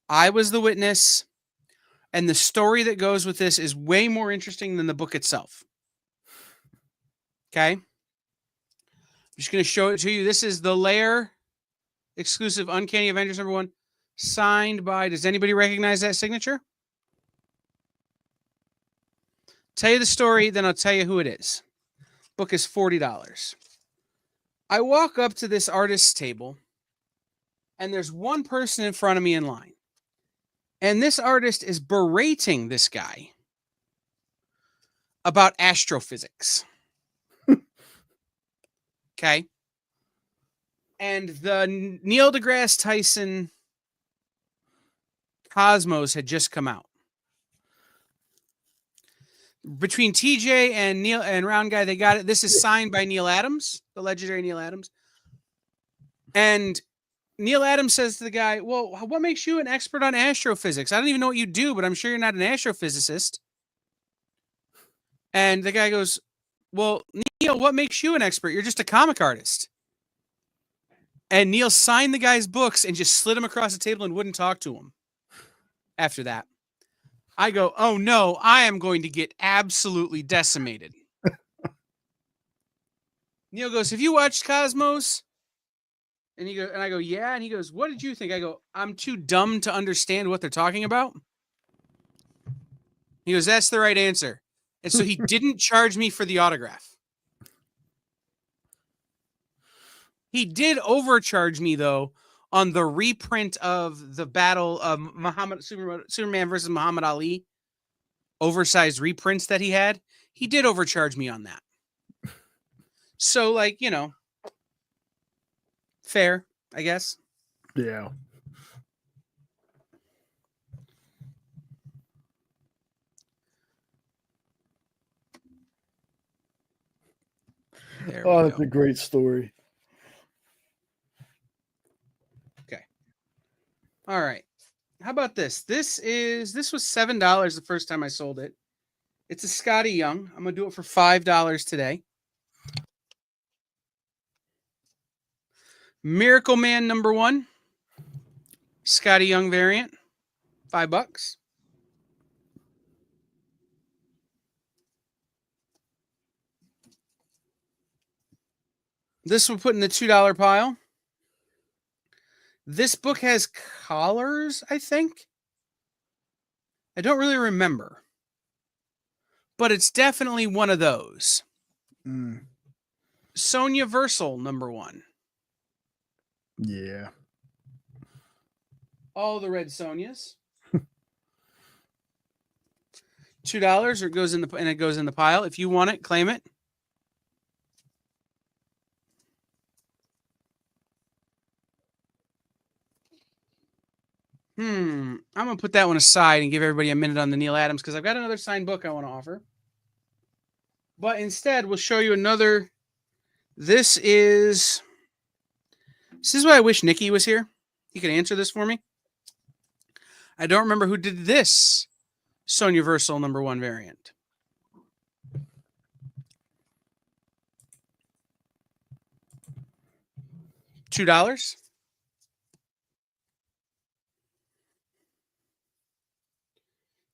Speaker 8: I was the witness. And the story that goes with this is way more interesting than the book itself. Okay? I'm just going to show it to you. This is the Lair exclusive Uncanny Avengers #1, signed by, does anybody recognize that signature? Tell you the story, then I'll tell you who it is. Book is $40. I walk up to this artist's table, and there's one person in front of me in line. And this artist is berating this guy about astrophysics. Okay. And the Neil deGrasse Tyson Cosmos had just come out. Between TJ and Neil and Round Guy, they got it. This is signed by Neil Adams, the legendary Neil Adams. And Neil Adams says to the guy, well, what makes you an expert on astrophysics? I don't even know what you do, but I'm sure you're not an astrophysicist. And the guy goes, well, Neil, what makes you an expert? You're just a comic artist. And Neil signed the guy's books and just slid him across the table and wouldn't talk to him after that. I go, oh no, I am going to get absolutely decimated. Neil goes, have you watched Cosmos? And I go, yeah. And he goes, what did you think? I go, I'm too dumb to understand what they're talking about. He goes, that's the right answer. And so he didn't charge me for the autograph. He did overcharge me, though, on the reprint of the battle of Superman versus Muhammad Ali, oversized reprints that he had. He did overcharge me on that. So, like, you know, fair, I guess.
Speaker 9: Yeah. Oh, that's a great story.
Speaker 8: Okay. All right. How about this? This was $7 the first time I sold it. It's a Scotty Young. I'm going to do it for $5 today. Miracle Man #1. Scotty Young variant. $5. This we'll put in the $2 pile. This book has collars, I think. I don't really remember. But it's definitely one of those. Sonya Versal #1.
Speaker 9: Yeah.
Speaker 8: All the red Sonyas. $2, or it goes in the pile. If you want it, claim it. I'm going to put that one aside and give everybody a minute on the Neil Adams, because I've got another signed book I want to offer. But instead, we'll show you another. This is why I wish Nikki was here. He could answer this for me. I don't remember who did this Sonya Versal #1 variant. $2.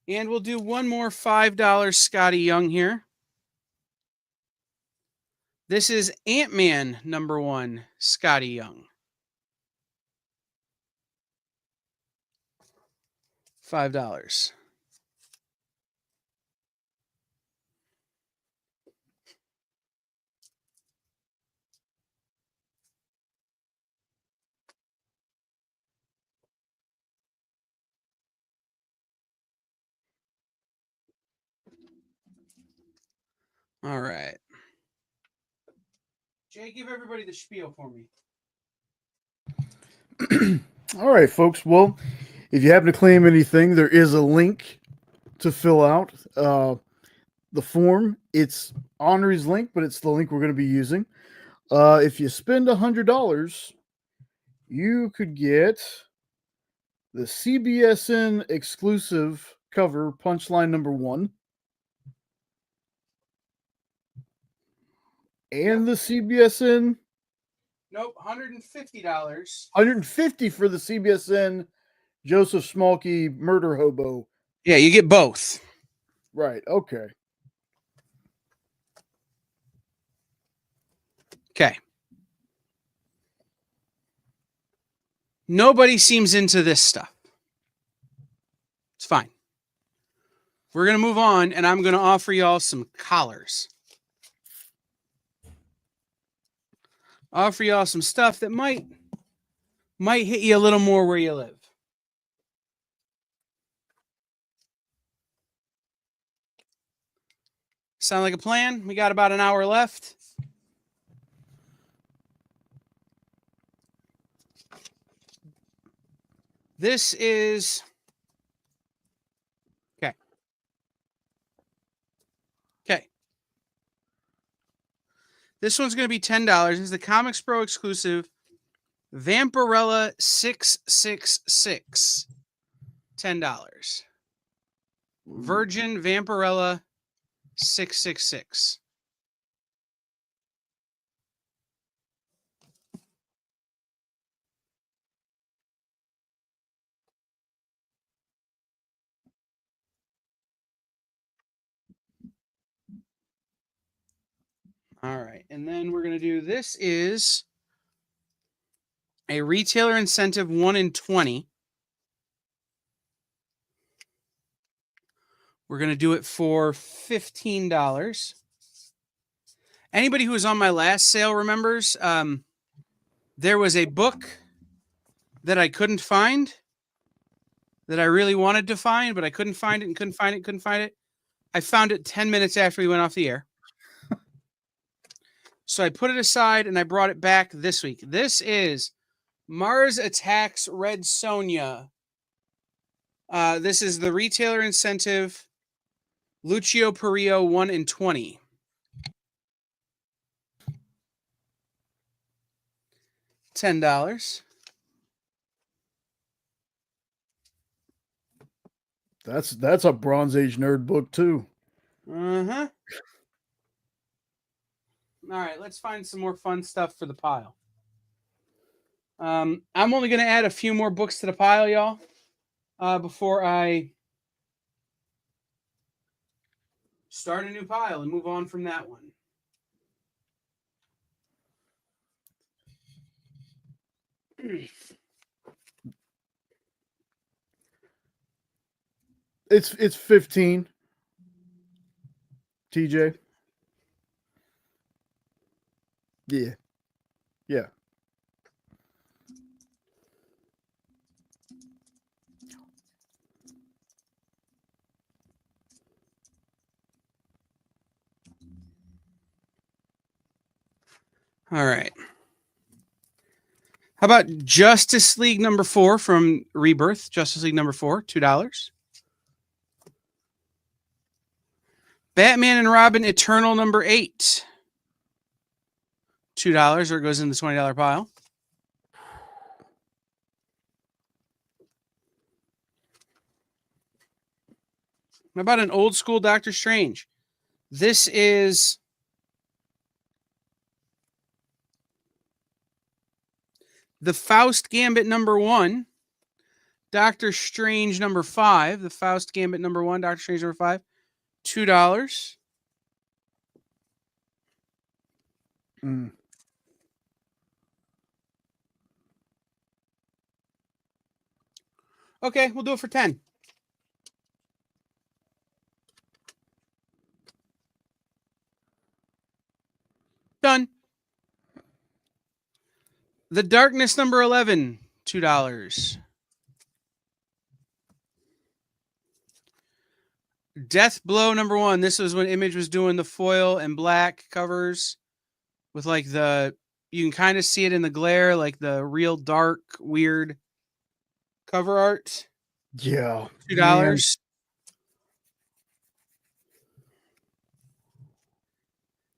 Speaker 8: And we'll do one more $5 Scotty Young here. This is Ant-Man #1 Scotty Young. $5. All right. Jay, give everybody the spiel for me.
Speaker 9: All right, folks. Well, if you happen to claim anything, there is a link to fill out the form. It's Henri's link, but it's the link we're going to be using. If you spend $100, you could get the CBSN exclusive cover, Punchline #1. And the CBSN.
Speaker 8: Nope, $150.
Speaker 9: $150 for the CBSN Joseph Schmalke Murder Hobo
Speaker 8: Yeah, you get both.
Speaker 9: Right. Okay.
Speaker 8: Okay. Nobody seems into this stuff. It's fine. We're going to move on, and I'm going to offer y'all some collars. Offer y'all some stuff that might hit you a little more where you live. Sound like a plan? We got about an hour left. This is okay. Okay. This one's going to be $10. This is the Comics Pro exclusive Vampirella 666. $10. Virgin Vampirella 666. All right. And then we're going to do this is a retailer incentive 1 in 20. We're going to do it for $15. Anybody who was on my last sale remembers there was a book that I couldn't find that I really wanted to find, but I couldn't find it and couldn't find it. I found it 10 minutes after we went off the air. So I put it aside and I brought it back this week. This is Mars Attacks Red Sonja. This is the retailer incentive Lucio Perillo 1 in 20. $10.
Speaker 9: That's a Bronze Age nerd book too.
Speaker 8: Uh-huh. All right, let's find some more fun stuff for the pile. I'm only going to add a few more books to the pile, y'all, before I start a new pile and move on from that one.
Speaker 9: It's 15. TJ. Yeah. Yeah.
Speaker 8: All right. How about Justice League number 4 from Rebirth? Justice League number 4, $2. Batman and Robin Eternal number 8, $2, or it goes in the $20 pile. How about an old school Doctor Strange? This is the Faust Gambit number 1, Doctor Strange number 5, the Faust Gambit number 1, Doctor Strange number 5, $2. Okay, we'll do it for 10. Done. The Darkness number 11, $2. Death Blow number 1. This was when Image was doing the foil and black covers with like you can kind of see it in the glare, like the real dark, weird cover art.
Speaker 9: Yeah.
Speaker 8: $2.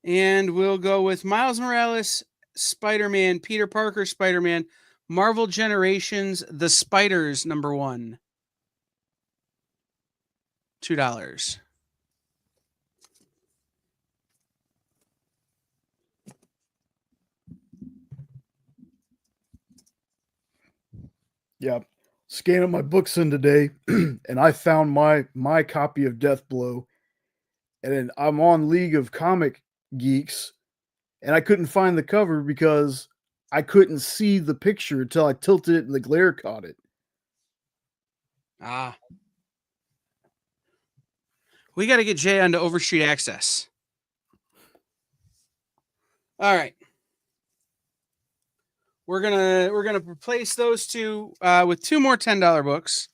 Speaker 8: And we'll go with Miles Morales, Spider-Man, Peter Parker, Spider-Man, Marvel Generations, The Spiders number 1. $2.
Speaker 9: Yep. scanning my books in today, and I found my copy of Death Blow, and then I'm on League of Comic Geeks, and I couldn't find the cover because I couldn't see the picture until I tilted it and the glare caught it.
Speaker 8: Ah. We got to get Jay onto Overstreet Access. All right. We're gonna replace those two with two more $10 books.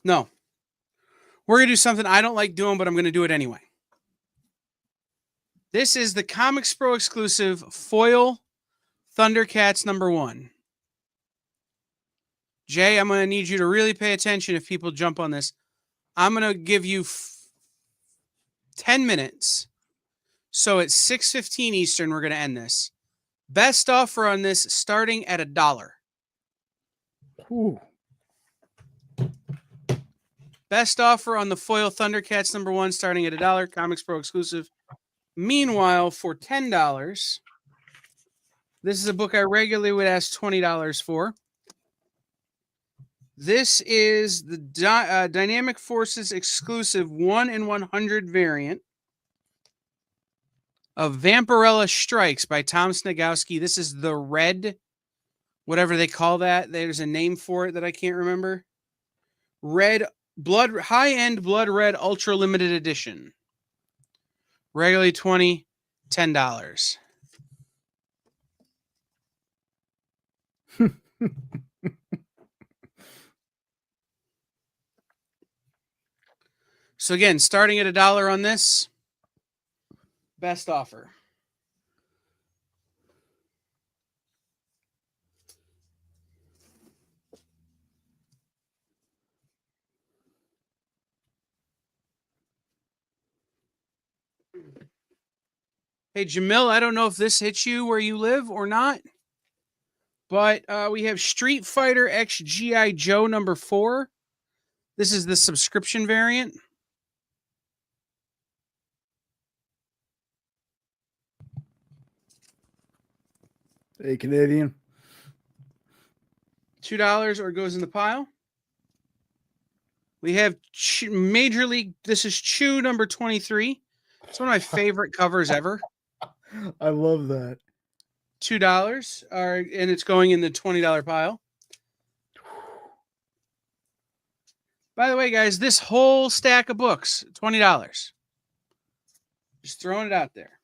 Speaker 8: No. We're gonna do something I don't like doing, but I'm gonna do it anyway. This is the Comics Pro exclusive foil Thundercats #1. Jay, I'm going to need you to really pay attention if people jump on this. I'm going to give you 10 minutes. So at 6:15 Eastern, we're going to end this. Best offer on this starting at $1.
Speaker 9: Ooh.
Speaker 8: Best offer on the foil Thundercats #1 starting at $1. Comics Pro exclusive. Meanwhile, for $10, this is a book I regularly would ask $20 for. This is the Dynamic Forces exclusive 1 in 100 variant of Vampirella Strikes by Tom Snagowski. This is the red, whatever they call that. There's a name for it that I can't remember. Red blood, high-end blood red ultra limited edition. Regularly $20, $10. So again, starting at $1 on this, best offer. Hey, Jamil, I don't know if this hits you where you live or not, but we have Street Fighter X G.I. Joe #4. This is the subscription variant.
Speaker 9: Hey, Canadian.
Speaker 8: $2 or it goes in the pile. We have Major League. This is Chew #23. It's one of my favorite covers ever.
Speaker 9: I love that.
Speaker 8: $2, and it's going in the $20 pile. By the way, guys, this whole stack of books, $20. Just throwing it out there.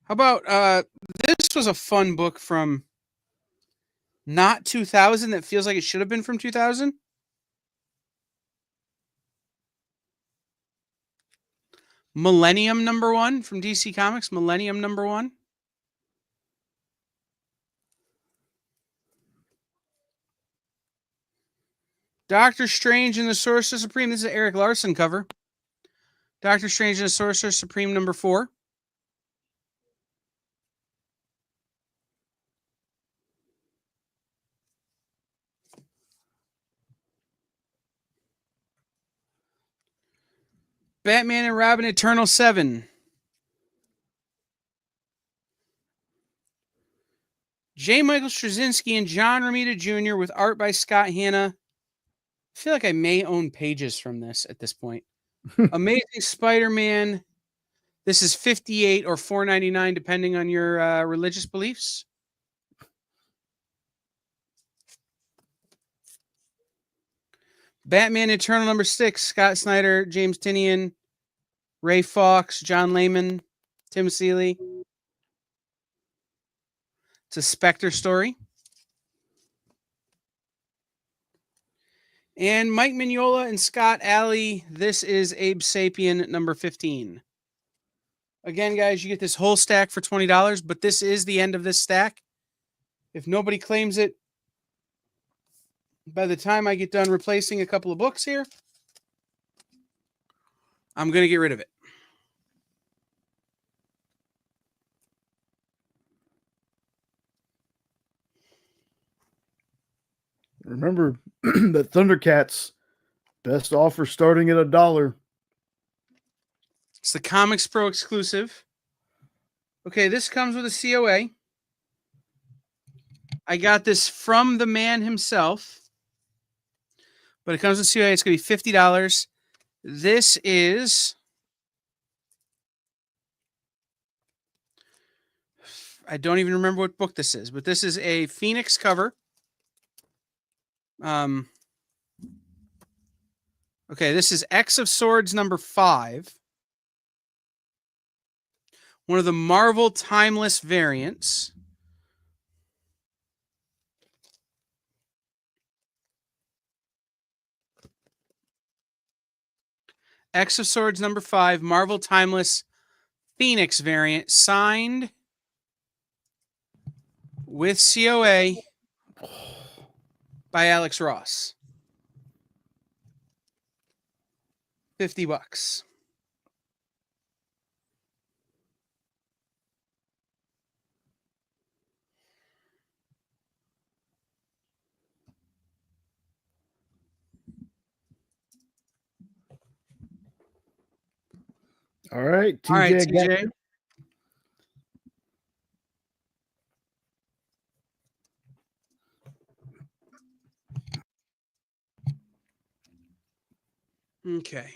Speaker 8: How about this was a fun book from not 2000 that feels like it should have been from 2000. Millennium #1 from DC Comics. Millennium #1. Doctor Strange and the Sorcerer Supreme. This is an Eric Larson cover. Doctor Strange and the Sorcerer Supreme #4. Batman and Robin Eternal 7. J. Michael Straczynski and John Romita Jr. with art by Scott Hanna. I feel like I may own pages from this at this point. Amazing Spider-Man. This is $58 or $4.99 depending on your religious beliefs. Batman Eternal #6, Scott Snyder, James Tynion, Ray Fawkes, John Layman, Tim Seeley. It's a Spectre story. And Mike Mignola and Scott Alley. This is Abe Sapien #15. Again, guys, you get this whole stack for $20, but this is the end of this stack. If nobody claims it, by the time I get done replacing a couple of books here, I'm going to get rid of it.
Speaker 9: Remember that Thundercats best offer starting at $1.
Speaker 8: It's the Comics Pro exclusive. Okay, this comes with a COA. I got this from the man himself, but it comes with COA. It's going to be $50. This is, I don't even remember what book this is, but this is a Phoenix cover. Okay, this is X of Swords number 5. One of the Marvel Timeless variants. X of Swords number 5, Marvel Timeless Phoenix variant, signed with COA by Alex Ross. $50.
Speaker 9: All right, TJ.
Speaker 8: All right, TJ. Okay.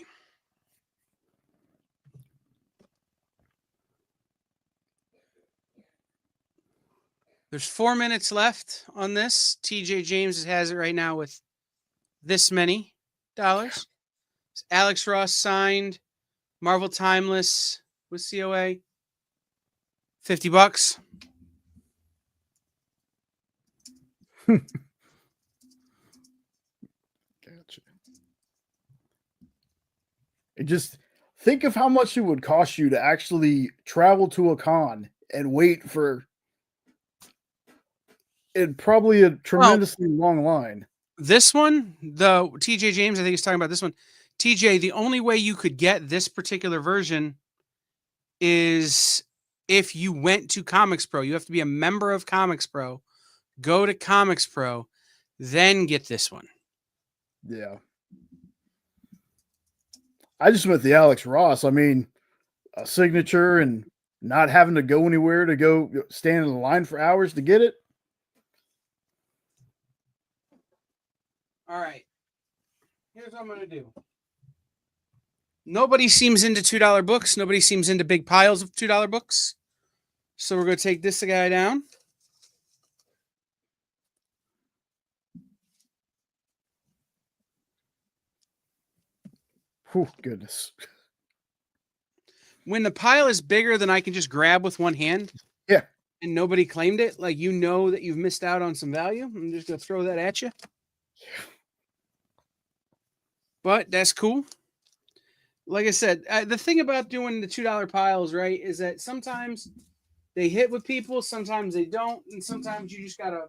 Speaker 8: There's 4 minutes left on this. TJ James has it right now with this many dollars. Alex Ross signed Marvel Timeless with COA. $50.
Speaker 9: Gotcha. And just think of how much it would cost you to actually travel to a con and wait for it. Probably a tremendously long line.
Speaker 8: This one, the TJ James, I think he's talking about this one. TJ, the only way you could get this particular version is if you went to Comics Pro. You have to be a member of Comics Pro, go to Comics Pro, then get this one.
Speaker 9: Yeah. I just went the Alex Ross. I mean, a signature and not having to go anywhere to go stand in the line for hours to get it.
Speaker 8: All right. Here's what I'm going to do. Nobody seems into $2 books. Nobody seems into big piles of $2 books. So we're going to take this guy down.
Speaker 9: Oh, goodness.
Speaker 8: When the pile is bigger than I can just grab with one hand.
Speaker 9: Yeah.
Speaker 8: And nobody claimed it, like you know that you've missed out on some value. I'm just going to throw that at you.
Speaker 9: Yeah.
Speaker 8: But that's cool. Like I said, the thing about doing the $2 piles, right, is that sometimes they hit with people, sometimes they don't, and sometimes you just got to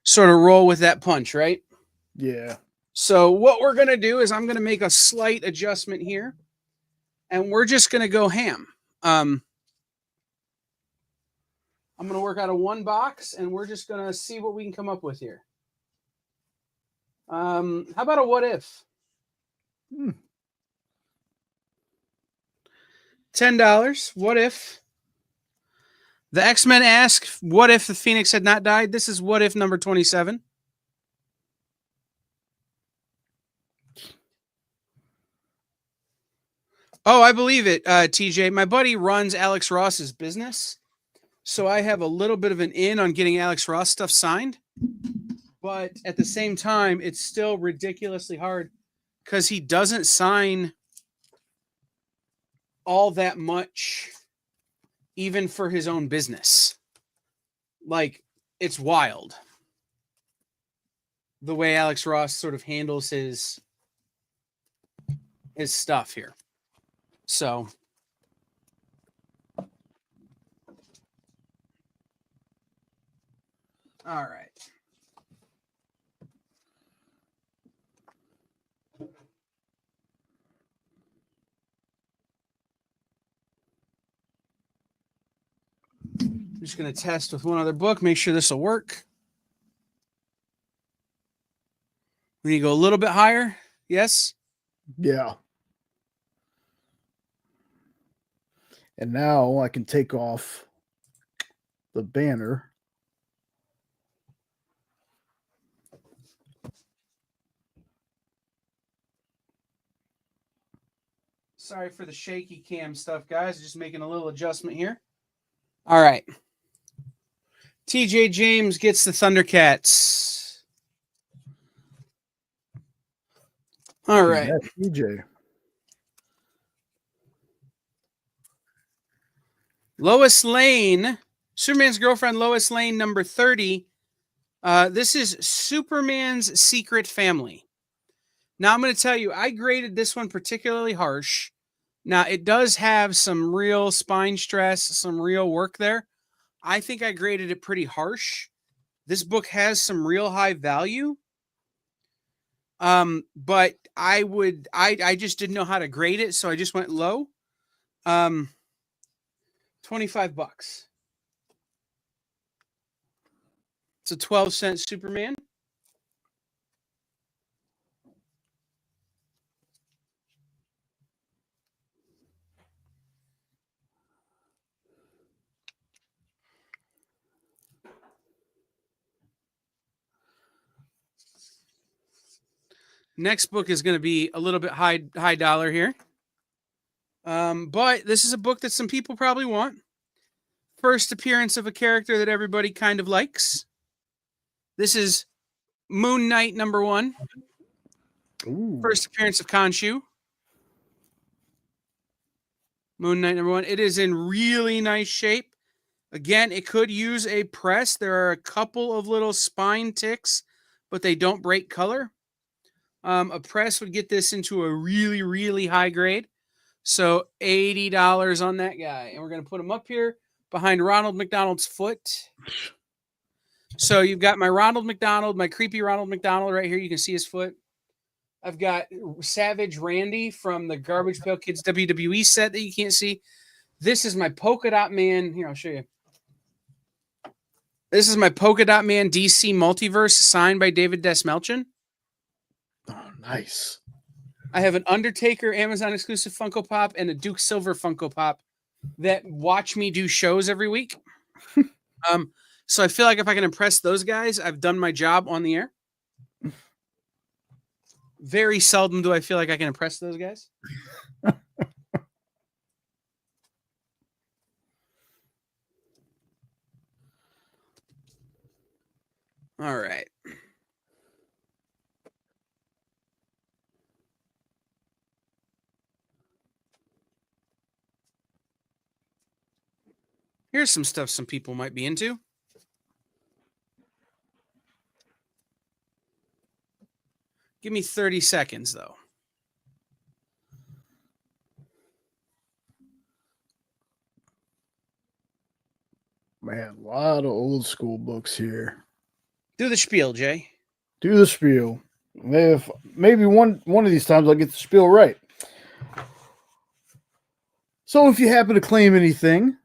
Speaker 8: sort of roll with that punch, right?
Speaker 9: Yeah.
Speaker 8: So what we're going to do is I'm going to make a slight adjustment here, and we're just going to go ham. I'm going to work out of one box, and we're just going to see what we can come up with here. How about a what if? $10. What if the X-Men ask, what if the Phoenix had not died? This is what if number 27. Oh, I believe it, TJ. My buddy runs Alex Ross's business, so I have a little bit of an in on getting Alex Ross stuff signed. But at the same time, it's still ridiculously hard because he doesn't sign all that much, even for his own business. Like, it's wild the way Alex Ross sort of handles his stuff here. So, all right. I'm just going to test with one other book, make sure this will work. We need to go a little bit higher. Yes.
Speaker 9: Yeah. And now I can take off the banner.
Speaker 8: Sorry for the shaky cam stuff, guys. Just making a little adjustment here. All right. TJ James gets the Thundercats. All right.
Speaker 9: Yeah, TJ.
Speaker 8: Lois Lane, Superman's girlfriend, Lois Lane, number 30. This is Superman's Secret Family. Now, I'm going to tell you, I graded this one particularly harsh. Now, it does have some real spine stress, some real work there. I think I graded it pretty harsh. This book has some real high value. But I just didn't know how to grade it, so I just went low. $25. It's a 12-cent Superman. Next book is going to be a little bit high dollar here. But this is a book that some people probably want. First appearance of a character that everybody kind of likes. This is Moon Knight number 1.
Speaker 9: Ooh.
Speaker 8: First appearance of Khonshu. Moon Knight number 1. It is in really nice shape. Again, it could use a press. There are a couple of little spine ticks, but they don't break color. A press would get this into a really, really high grade. So $80 on that guy. And we're going to put him up here behind Ronald McDonald's foot. So you've got my Ronald McDonald, my creepy Ronald McDonald right here. You can see his foot. I've got Savage Randy from the Garbage Pail Kids WWE set that you can't see. This is my Polka Dot Man. Here, I'll show you. This is my Polka Dot Man DC Multiverse signed by David Desmelchin.
Speaker 9: Oh, nice.
Speaker 8: I have an Undertaker Amazon exclusive Funko Pop and a Duke Silver Funko Pop that watch me do shows every week. So I feel like if I can impress those guys, I've done my job on the air. Very seldom do I feel like I can impress those guys. All right. Here's some stuff some people might be into. Give me 30 seconds, though.
Speaker 9: Man, a lot of old school books here.
Speaker 8: Do the spiel, Jay.
Speaker 9: Do the spiel. If maybe one of these times I'll get the spiel right. So if you happen to claim anything,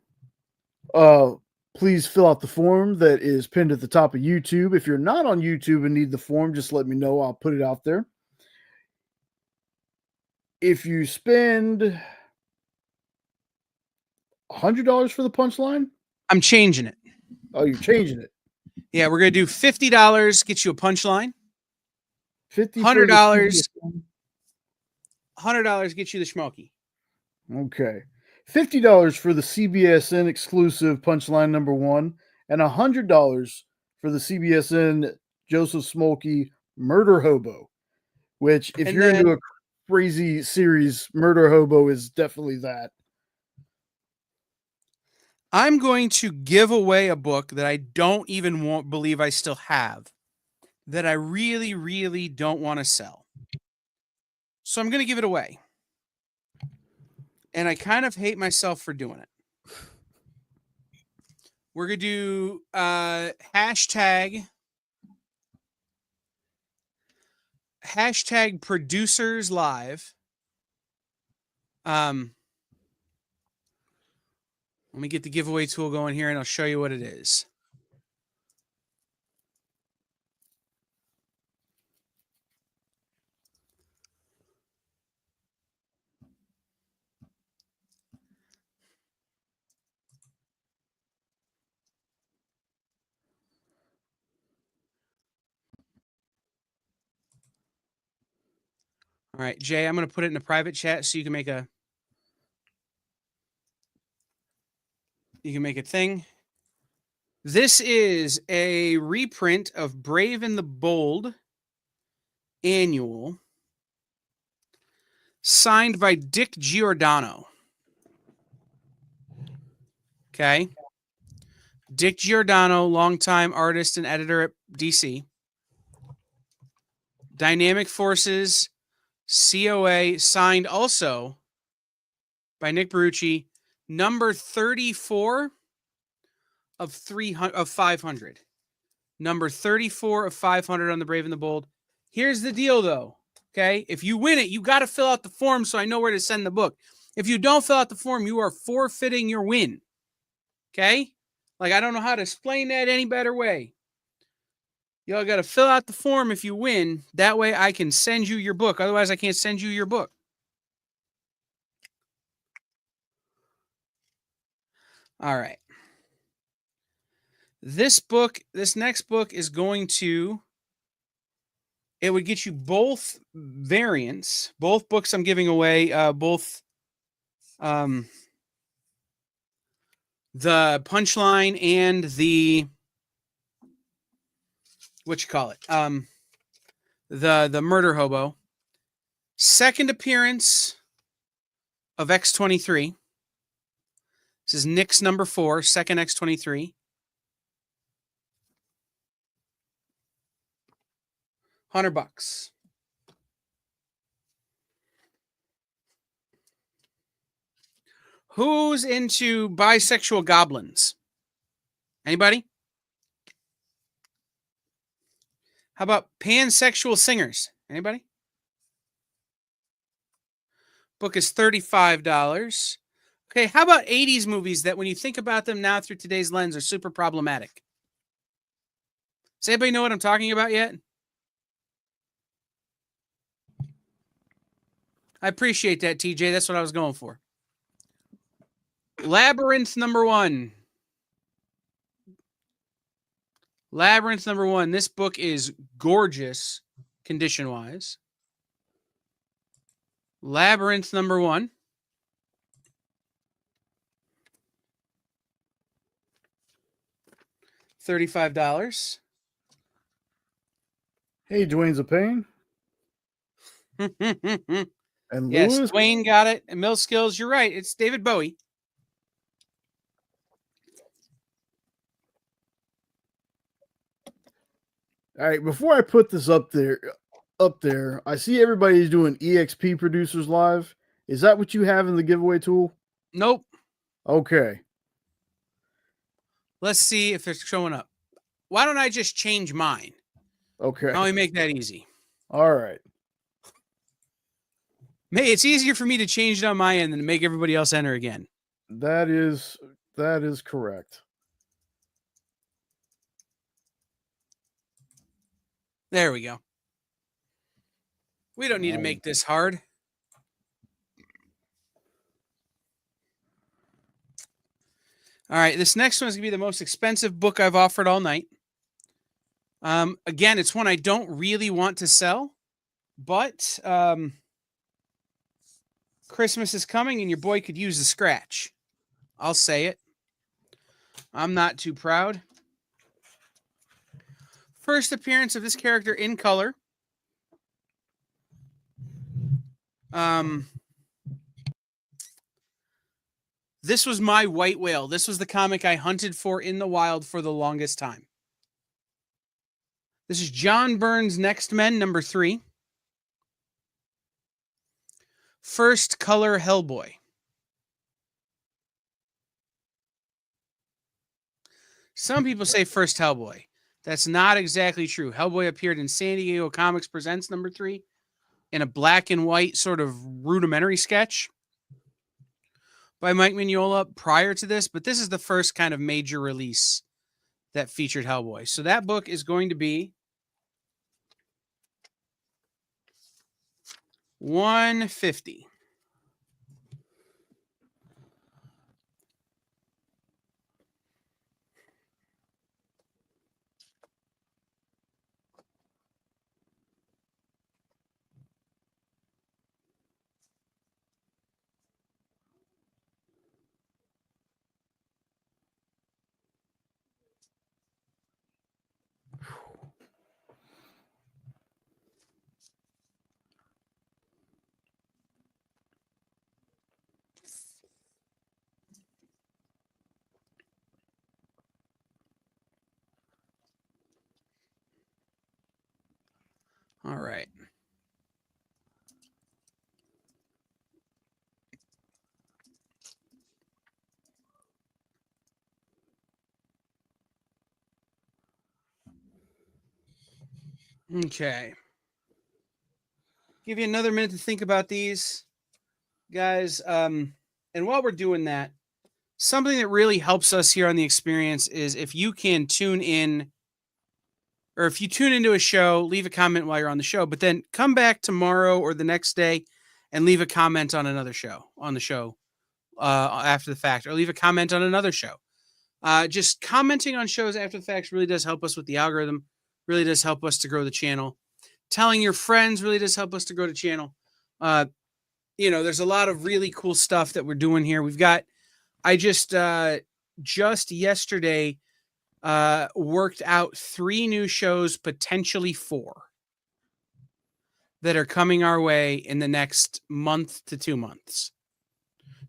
Speaker 9: please fill out the form that is pinned at the top of YouTube. If you're not on YouTube and need the form, just let me know. I'll put it out there. If you spend $100 for the punchline,
Speaker 8: I'm changing it.
Speaker 9: oh, you're changing it.
Speaker 8: Yeah, we're gonna do $50, get you a punchline.
Speaker 9: $50,
Speaker 8: $100 get you the schmoky.
Speaker 9: Okay. $50 for the CBSN exclusive punchline number 1, and $100 for the CBSN Joseph Smolky Murder Hobo, which if you're into a crazy series, Murder Hobo is definitely that.
Speaker 8: I'm going to give away a book that I don't even believe I still have, that I really, really don't want to sell. So I'm going to give it away. And I kind of hate myself for doing it. We're going to do hashtag producers live. Let me get the giveaway tool going here and I'll show you what it is. All right, Jay, I'm going to put it in a private chat so you can make a thing. This is a reprint of Brave and the Bold annual, signed by Dick Giordano. Okay. Dick Giordano, longtime artist and editor at DC. Dynamic Forces, COA, signed also by Nick Barucci, number 34 of 500. Number 34 of 500 on the Brave and the Bold. Here's the deal, though. Okay, if you win it, you got to fill out the form so I know where to send the book. If you don't fill out the form, you are forfeiting your win. Okay? Like, I don't know how to explain that any better way. Y'all got to fill out the form if you win. That way I can send you your book. Otherwise, I can't send you your book. All right. This next book is going to, it would get you both variants, both books I'm giving away, the Punchline and the, the Murder Hobo. Second appearance of X-23. This is Nick's number 4, second X-23. $100. Who's into bisexual goblins? Anybody? How about pansexual singers? Anybody? Book is $35. Okay, how about 80s movies that when you think about them now through today's lens are super problematic? Does anybody know what I'm talking about yet? I appreciate that, TJ. That's what I was going for. Labyrinth number 1. Labyrinth number 1. This book is gorgeous condition-wise. Labyrinth number 1. $35.
Speaker 9: Hey, Dwayne's a pain. And
Speaker 8: yes,
Speaker 9: Lewis.
Speaker 8: Dwayne got it. And Mill Skills, you're right. It's David Bowie.
Speaker 9: All right, before I put this up there, I see everybody's doing EXP Producers Live. Is that what you have in the giveaway tool?
Speaker 8: Nope.
Speaker 9: Okay.
Speaker 8: Let's see if it's showing up. Why don't I just change mine?
Speaker 9: Okay.
Speaker 8: How do we make that easy?
Speaker 9: All right.
Speaker 8: It's easier for me to change it on my end than to make everybody else enter again.
Speaker 9: That is correct.
Speaker 8: There we go. We don't need to make this hard. All right, this next one is going to be the most expensive book I've offered all night. Again, it's one I don't really want to sell, but Christmas is coming and your boy could use a scratch. I'll say it. I'm not too proud. First appearance of this character in color. This was my White Whale. This was the comic I hunted for in the wild for the longest time. This is John Byrne's Next Men, number 3. First color Hellboy. Some people say first Hellboy. That's not exactly true. Hellboy appeared in San Diego Comics Presents number 3 in a black and white sort of rudimentary sketch by Mike Mignola prior to this, but this is the first kind of major release that featured Hellboy. So that book is going to be $150. All right. Okay. Give you another minute to think about these, guys. And while we're doing that, something that really helps us here on the experience is if you can tune in, or if you tune into a show, leave a comment while you're on the show, but then come back tomorrow or the next day and leave a comment on another show, on the show after the fact, or leave a comment on another show. Just commenting on shows after the facts really does help us with the algorithm, really does help us to grow the channel. Telling your friends really does help us to grow the channel. There's a lot of really cool stuff that we're doing here. I just yesterday worked out 3 new shows, potentially 4, that are coming our way in the next month to 2 months.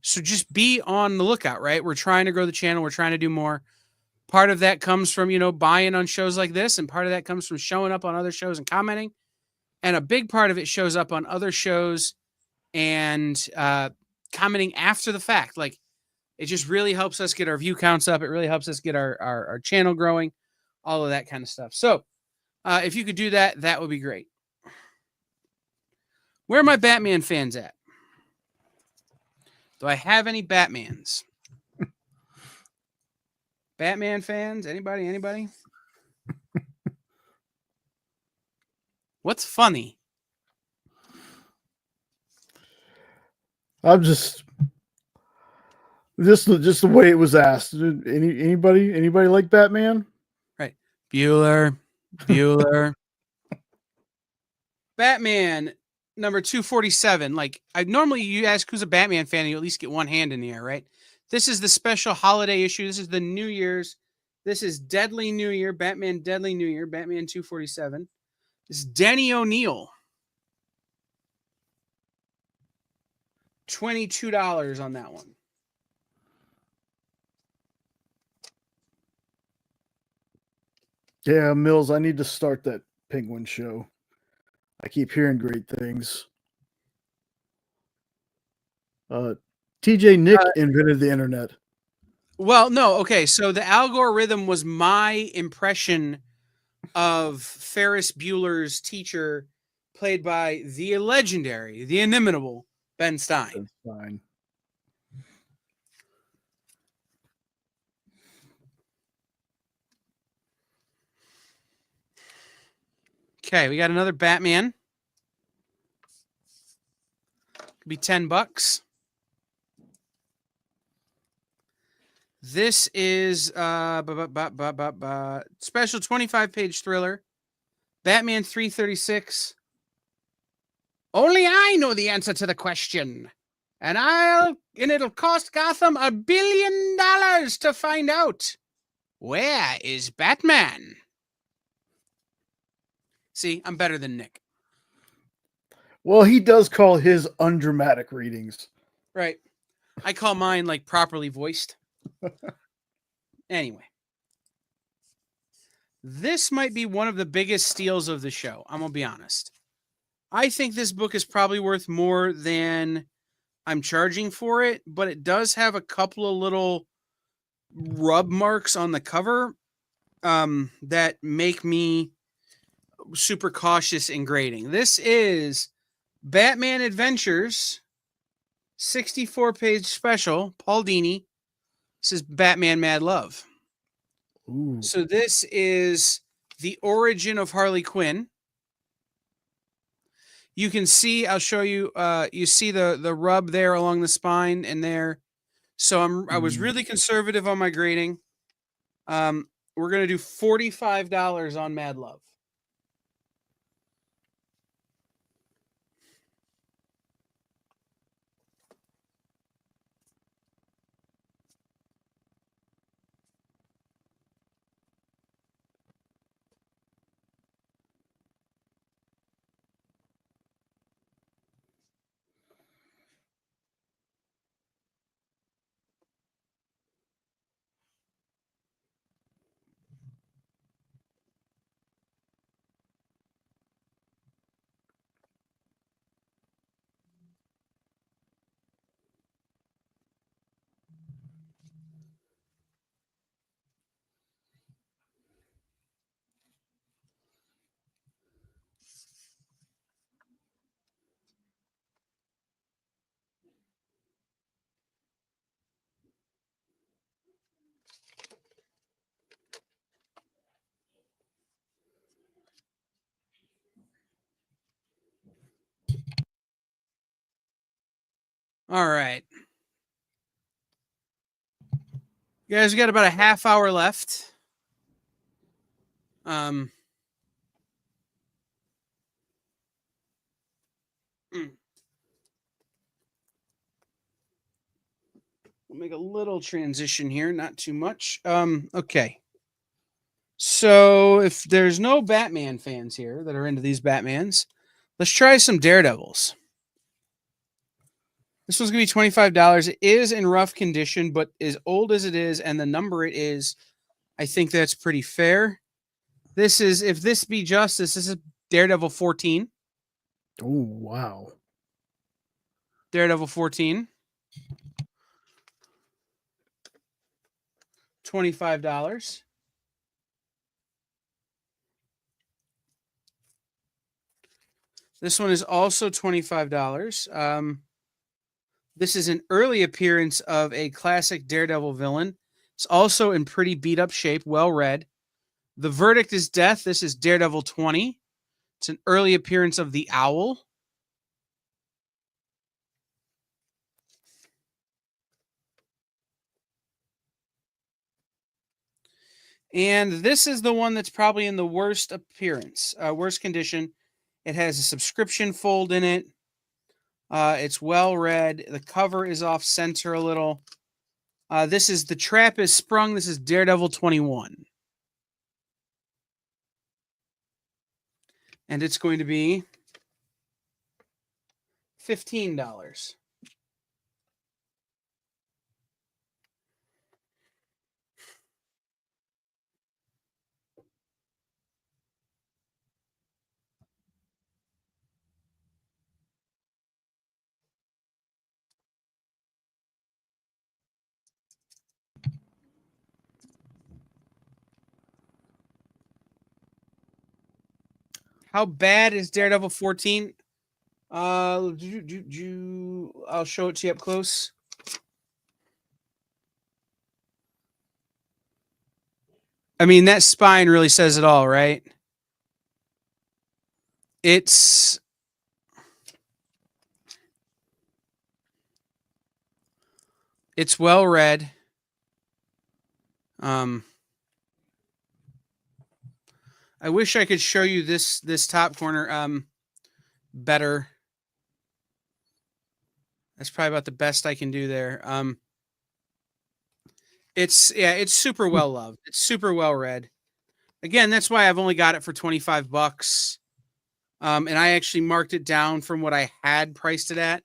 Speaker 8: So just be on the lookout, right? We're trying to grow the channel. We're trying to do more. Part of that comes from, buying on shows like this. And part of that comes from showing up on other shows and commenting. And a big part of it shows up on other shows and commenting after the fact. Like, it just really helps us get our view counts up. It really helps us get our channel growing, all of that kind of stuff. So if you could do that, that would be great. Where are my Batman fans at? Do I have any Batmans? Batman fans? Anybody? What's funny?
Speaker 9: I'm just the way it was asked. Anybody like Batman?
Speaker 8: Right. Bueller. Batman number 247. Like, you ask who's a Batman fan, and you at least get one hand in the air, right? This is the special holiday issue. This is the New Year's. This is Deadly New Year, Batman Deadly New Year, Batman 247. This is Denny O'Neil. $22 on that one.
Speaker 9: Yeah, Mills, I need to start that Penguin show. I keep hearing great things. TJ Nick invented the internet.
Speaker 8: Well, no, okay. So the algorithm was my impression of Ferris Bueller's teacher, played by the legendary, the inimitable Ben Stein. Okay, we got another Batman. Could be $10. This is special 25-page thriller, Batman 336. Only I know the answer to the question, and it'll cost Gotham $1 billion to find out. Where is Batman? See, I'm better than Nick.
Speaker 9: Well, he does call his undramatic readings.
Speaker 8: Right. I call mine like properly voiced. Anyway. This might be one of the biggest steals of the show. I'm going to be honest. I think this book is probably worth more than I'm charging for it, but it does have a couple of little rub marks on the cover that make me super cautious in grading. This is Batman Adventures, 64-page special, Paul Dini. This is Batman Mad Love.
Speaker 9: Ooh.
Speaker 8: So this is the origin of Harley Quinn. You can see, I'll show you, you see the rub there along the spine and there. So I was really conservative on my grading. We're going to do $45 on Mad Love. All right. You guys, we got about a half hour left. Mm. We'll make a little transition here, not too much. Okay. So if there's no Batman fans here that are into these Batmans, let's try some Daredevils. This one's going to be $25. It is in rough condition, but as old as it is and the number it is, I think that's pretty fair. This is, if this be justice, this is Daredevil 14.
Speaker 9: Oh, wow.
Speaker 8: Daredevil 14. $25. This one is also $25. This is an early appearance of a classic Daredevil villain. It's also in pretty beat up shape, well read. The Verdict is Death. This is Daredevil 20. It's an early appearance of the Owl. And this is the one that's probably in the worst appearance, worst condition. It has a subscription fold in it. It's well read. The cover is off center a little. This is The Trap is Sprung. This is Daredevil 21. And it's going to be $15. How bad is Daredevil 14? I'll show it to you up close. I mean, that spine really says it all, right? It's well read. I wish I could show you this top corner better. That's probably about the best I can do there. It's super well loved. It's super well read. Again, that's why I've only got it for $25. And I actually marked it down from what I had priced it at,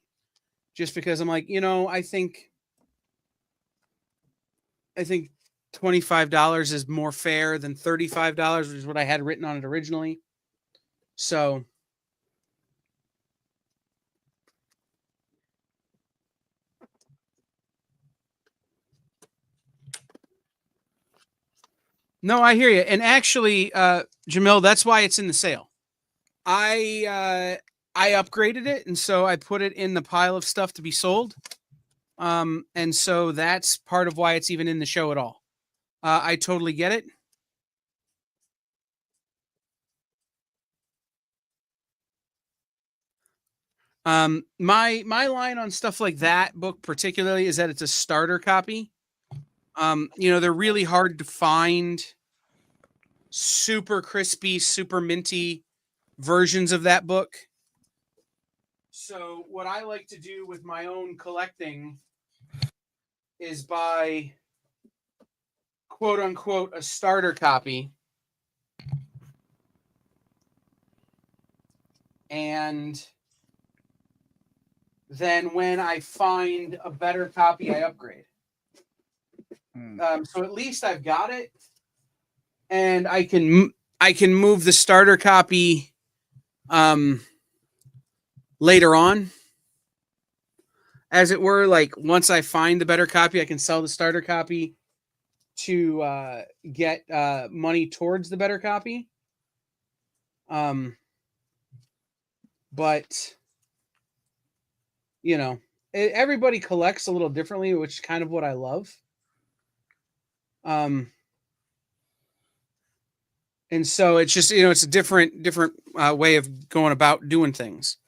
Speaker 8: just because I'm like, I think $25 is more fair than $35, which is what I had written on it originally. So no, I hear you. And actually, Jamil, that's why it's in the sale. I upgraded it, and so I put it in the pile of stuff to be sold. And so that's part of why it's even in the show at all. I totally get it. My line on stuff like that book particularly is that it's a starter copy. They're really hard to find super crispy, super minty versions of that book. So what I like to do with my own collecting is buy, quote unquote, a starter copy. And then when I find a better copy, I upgrade. So at least I've got it, and I can move the starter copy later on, as it were. Like once I find the better copy, I can sell the starter copy to get money towards the better copy. But everybody collects a little differently, which is kind of what I love. And so it's just, it's a different way of going about doing things.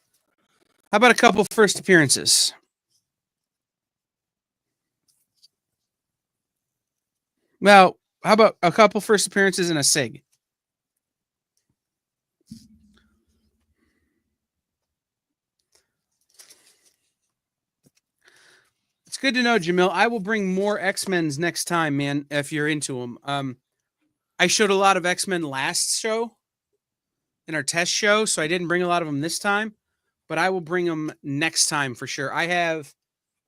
Speaker 8: How about a couple first appearances? Well, how about a couple first appearances and a SIG? It's good to know, Jamil. I will bring more X-Men's next time, man, if you're into them. I showed a lot of X-Men last show in our test show, so I didn't bring a lot of them this time, but I will bring them next time for sure. I have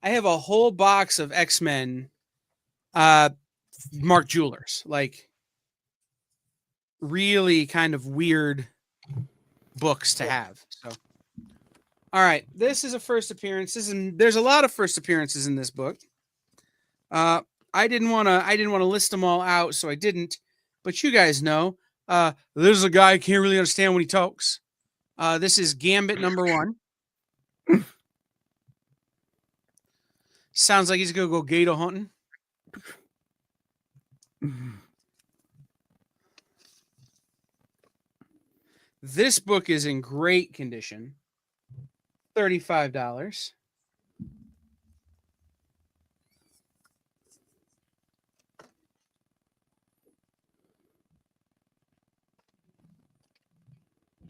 Speaker 8: a whole box of X-Men Mark Jewelers, like really kind of weird books to have. So all right, this is a first appearance. There's a lot of first appearances in this book. I didn't want to list them all out, so I didn't. But you guys know, there's a guy who can't really understand when he talks. This is Gambit #1. Sounds like he's gonna go gator hunting. This book is in great condition. $35.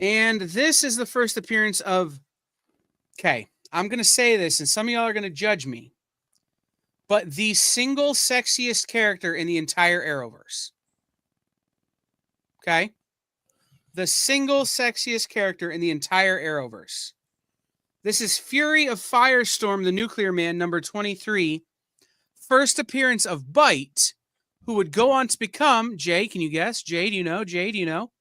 Speaker 8: And this is the first appearance of, okay, I'm going to say this, and some of y'all are going to judge me, but the single sexiest character in the entire Arrowverse. Okay? The single sexiest character in the entire Arrowverse. This is Fury of Firestorm, the Nuclear Man, number 23. First appearance of Bite, who would go on to become, Jay, can you guess? Jay, do you know? Jay, do you know?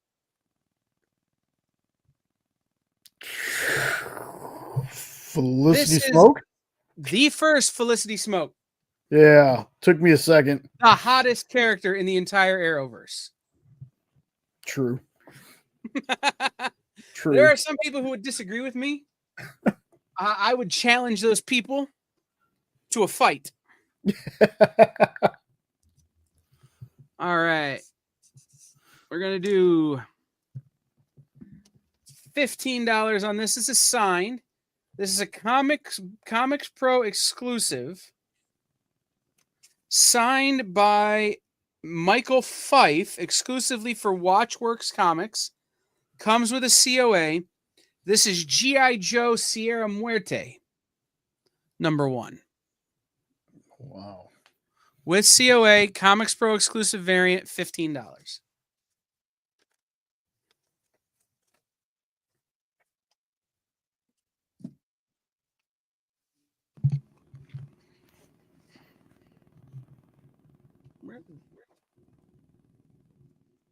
Speaker 9: Felicity Smoke?
Speaker 8: The first Felicity Smoke.
Speaker 9: Yeah, took me a second.
Speaker 8: The hottest character in the entire Arrowverse.
Speaker 9: True. True.
Speaker 8: There are some people who would disagree with me. I would challenge those people to a fight. All right. We're going to do $15 on this. This is signed. This is a Comics Pro exclusive. Signed by Michael Fife, exclusively for Watchworks Comics. Comes with a COA. This is G.I. Joe Sierra Muerte, #1.
Speaker 9: Wow.
Speaker 8: With COA, Comics Pro exclusive variant, $15.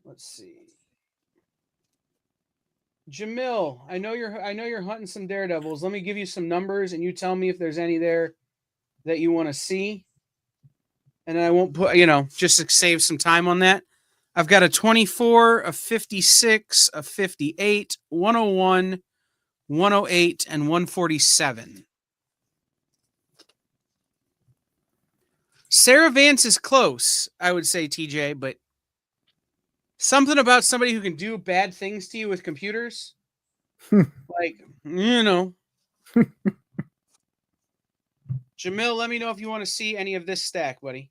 Speaker 8: Let's see. Jamil, I know you're hunting some Daredevils. Let me give you some numbers, and you tell me if there's any there that you want to see. And then I won't put, just to save some time on that. I've got a 24, a 56, a 58, 101, 108, and 147. Sarah Vance is close, I would say, TJ, but something about somebody who can do bad things to you with computers. Like, Jamil, let me know if you want to see any of this stack, buddy.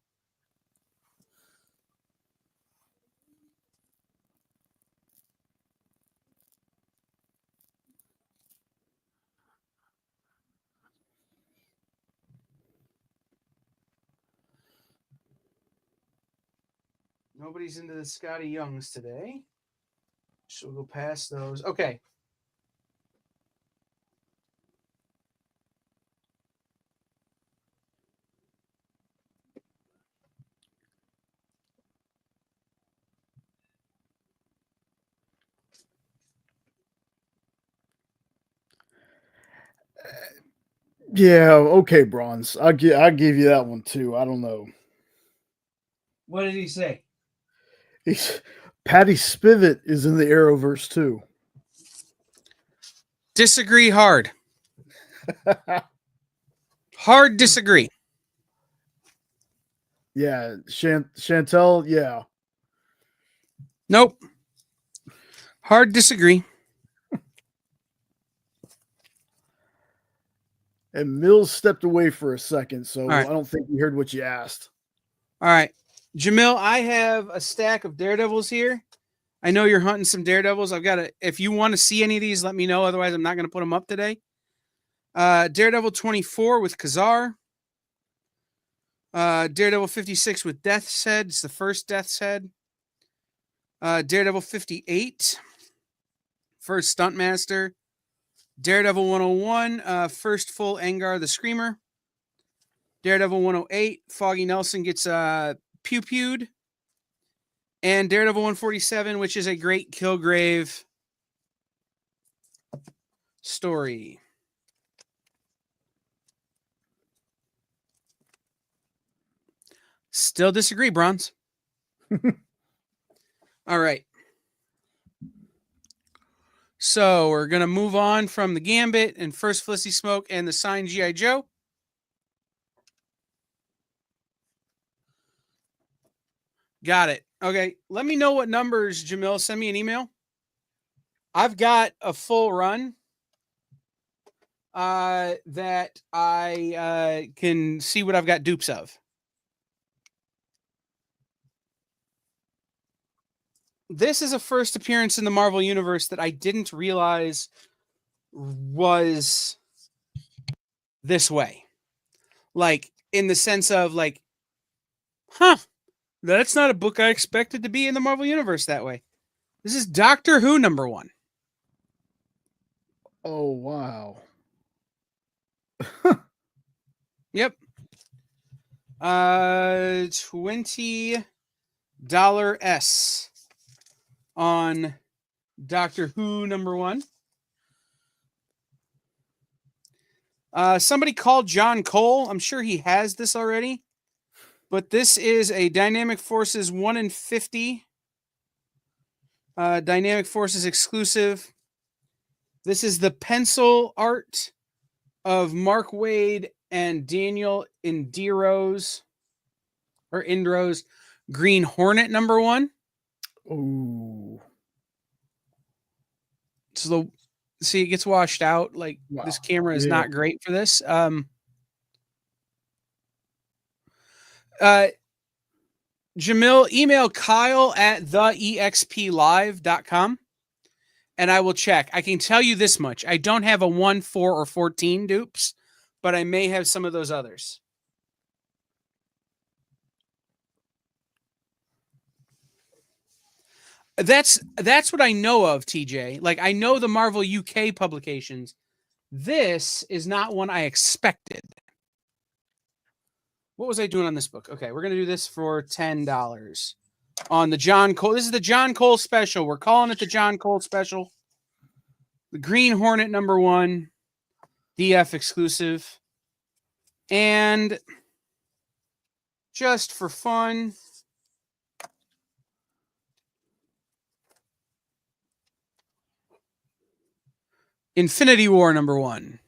Speaker 8: Nobody's into the Scotty Youngs today. So we'll go past those. Okay.
Speaker 9: Yeah, okay, Bronze. I'll give you that one too. I don't know.
Speaker 8: What did he say?
Speaker 9: Patty Spivot is in the Arrowverse too.
Speaker 8: Disagree hard. Hard disagree.
Speaker 9: Yeah, Chantel, yeah.
Speaker 8: Nope. Hard disagree.
Speaker 9: And Mills stepped away for a second, so
Speaker 8: right.
Speaker 9: I don't think he heard what you asked.
Speaker 8: All right. Jamil, I have a stack of Daredevils here. I know you're hunting some Daredevils. If you want to see any of these, let me know. Otherwise, I'm not going to put them up today. Daredevil 24 with Kazar. Daredevil 56 with Death's Head. It's the first Death's Head. Daredevil 58. First Stuntmaster. Daredevil 101. First full Angar the Screamer. Daredevil 108. Foggy Nelson gets pew-pewed. And Daredevil 147, which is a great Kilgrave story. Still disagree, Bronze. All right. So we're going to move on from the Gambit and First Felicity Smoke and the signed G.I. Joe. Got it. Okay. Let me know what numbers, Jamil. Send me an email. I've got a full run that I can see what I've got dupes of. This is a first appearance in the Marvel Universe that I didn't realize was this way. Like, in the sense of, like, that's not a book I expected to be in the Marvel Universe that way. This is Doctor Who #1.
Speaker 9: Oh, wow.
Speaker 8: Yep. $20 on Doctor Who #1. Somebody called John Cole. I'm sure he has this already. But this is a Dynamic Forces 1 in 50. Dynamic Forces exclusive. This is the pencil art of Mark Waid and Daniel Indro's Green Hornet #1.
Speaker 9: Ooh.
Speaker 8: So see, it gets washed out. Like,
Speaker 9: wow.
Speaker 8: This camera is not great for this. Jamil, email Kyle at theexplive.com and I will check. I can tell you this much. I don't have a 1, 4, or 14 dupes, but I may have some of those others. That's what I know of, TJ. Like, I know the Marvel UK publications. This is not one I expected. What was I doing on this book? Okay, we're going to do this for $10 on the John Cole. This is the John Cole special. We're calling it the John Cole special. The Green Hornet #1, DF exclusive. And just for fun, Infinity War #1.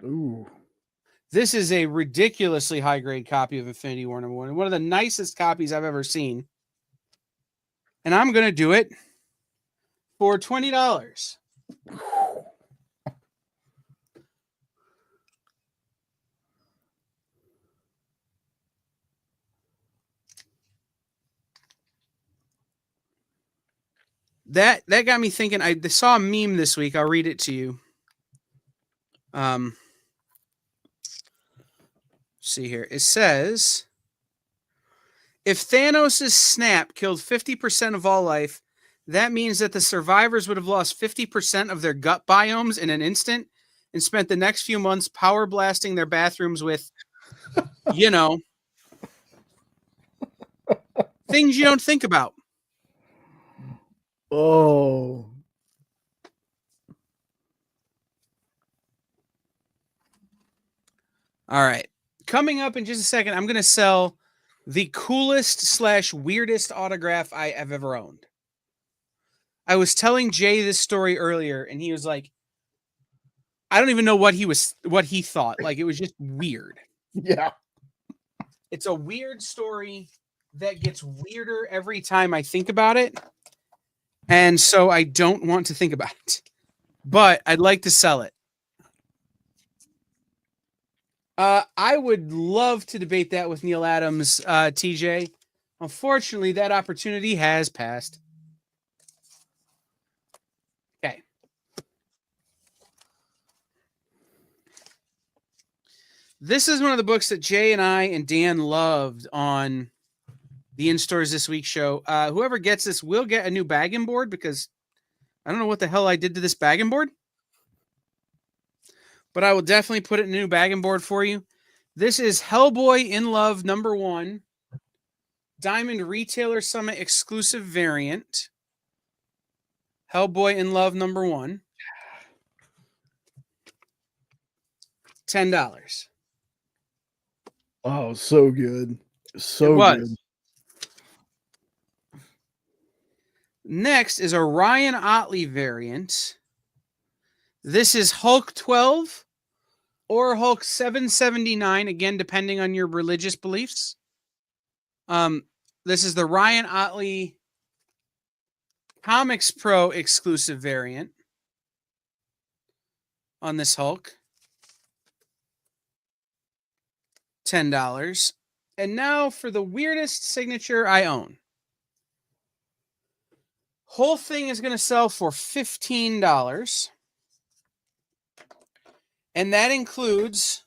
Speaker 9: Ooh.
Speaker 8: This is a ridiculously high-grade copy of Infinity War #1. One of the nicest copies I've ever seen. And I'm going to do it for $20. That got me thinking. I saw a meme this week. I'll read it to you. See here. It says, if Thanos' snap killed 50% of all life, that means that the survivors would have lost 50% of their gut biomes in an instant and spent the next few months power blasting their bathrooms with, things you don't think about.
Speaker 9: Oh.
Speaker 8: All right. Coming up in just a second, I'm going to sell the coolest / weirdest autograph I have ever owned. I was telling Jay this story earlier, and he was like, I don't even know what he thought. Like, it was just weird.
Speaker 9: Yeah.
Speaker 8: It's a weird story that gets weirder every time I think about it. And so I don't want to think about it. But I'd like to sell it. I would love to debate that with Neil Adams, TJ. Unfortunately, that opportunity has passed. Okay. This is one of the books that Jay and I and Dan loved on the In Stores This Week show. Whoever gets this will get a new bagging board because I don't know what the hell I did to this bagging board. But I will definitely put it in a new bagging board for you. This is Hellboy in Love #1. Diamond Retailer Summit exclusive variant. Hellboy in Love #1. $10.
Speaker 9: Oh, so good. So
Speaker 8: It was.
Speaker 9: good.
Speaker 8: Next is a Ryan Otley variant. This is Hulk 12 or Hulk 779, again, depending on your religious beliefs. This is the Ryan Otley Comics Pro exclusive variant on this Hulk. $10. And now for the weirdest signature I own. Whole thing is going to sell for $15. And that includes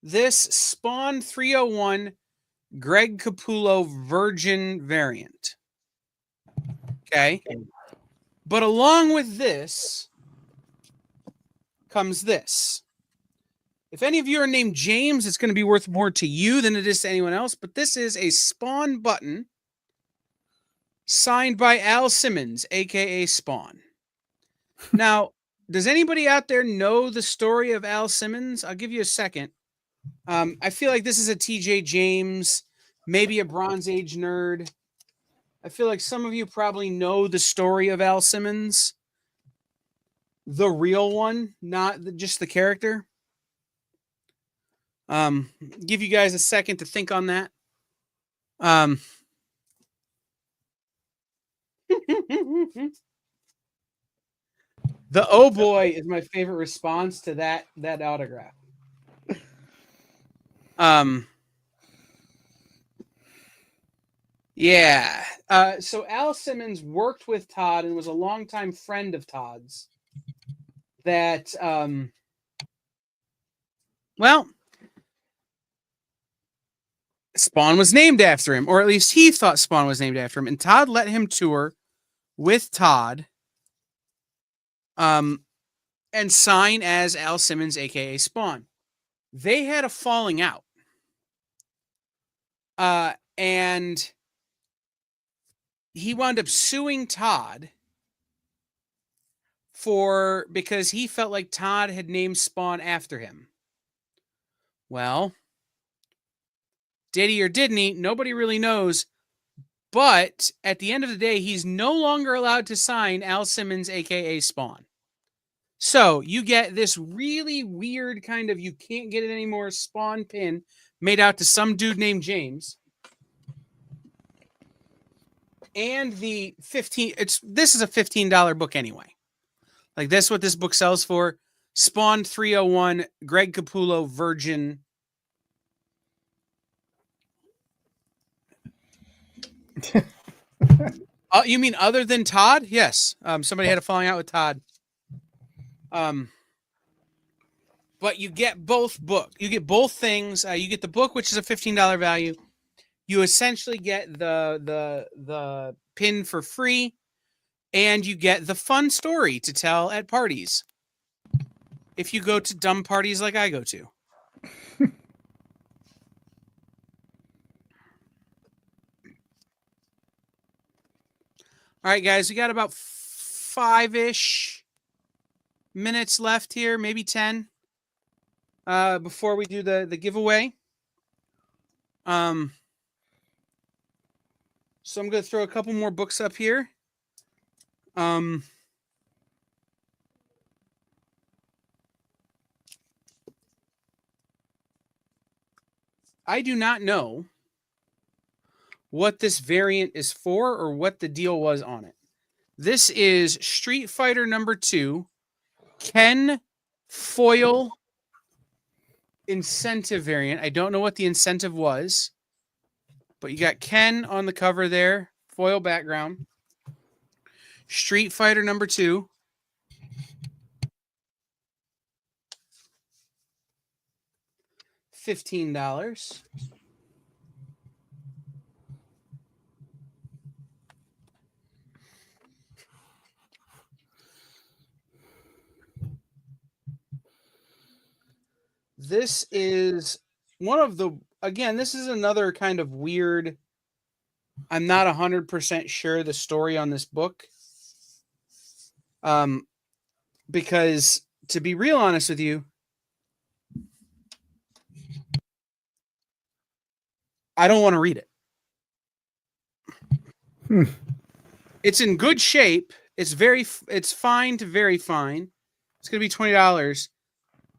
Speaker 8: this Spawn 301 Greg Capullo Virgin variant. Okay. But along with this comes this. If any of you are named James, it's going to be worth more to you than it is to anyone else. But this is a Spawn button signed by Al Simmons, a.k.a. Spawn. Now, does anybody out there know the story of Al Simmons? I'll give you a second. I feel like this is a TJ James, maybe a Bronze Age nerd. I feel like some of you probably know the story of Al Simmons. The real one, not just the character. Give you guys a second to think on that. The oh boy is my favorite response to that autograph. Yeah. So Al Simmons worked with Todd and was a longtime friend of Todd's. That Spawn was named after him, or at least he thought Spawn was named after him, and Todd let him tour with Todd. And sign as Al Simmons, aka Spawn. They had a falling out. And he wound up suing Todd because he felt like Todd had named Spawn after him. Well, did he or didn't he? Nobody really knows. But at the end of the day, he's no longer allowed to sign Al Simmons, aka Spawn. So you get this really weird kind of, you can't get it anymore, Spawn pin made out to some dude named James. And this is a $15 book anyway. Like this, what this book sells for. Spawn 301, Greg Capullo Virgin. You mean other than Todd? Yes. Somebody had a falling out with Todd. But you get both book. You get both things. You get the book, which is a $15 value. You essentially get the pin for free, and you get the fun story to tell at parties. If you go to dumb parties like I go to. All right, guys, we got about 5-ish minutes left here, maybe 10, before we do the giveaway. So I'm going to throw a couple more books up here. I do not know what this variant is for or what the deal was on it. This is Street Fighter #2 Ken foil incentive variant. I don't know what the incentive was. But you got Ken on the cover there, foil background. Street Fighter number 2. $15. This is one of the, again, this is another kind of weird, I'm not 100% sure the story on this book. Because to be real honest with you, I don't want to read it. It's in good shape. It's fine to very fine. It's going to be $20.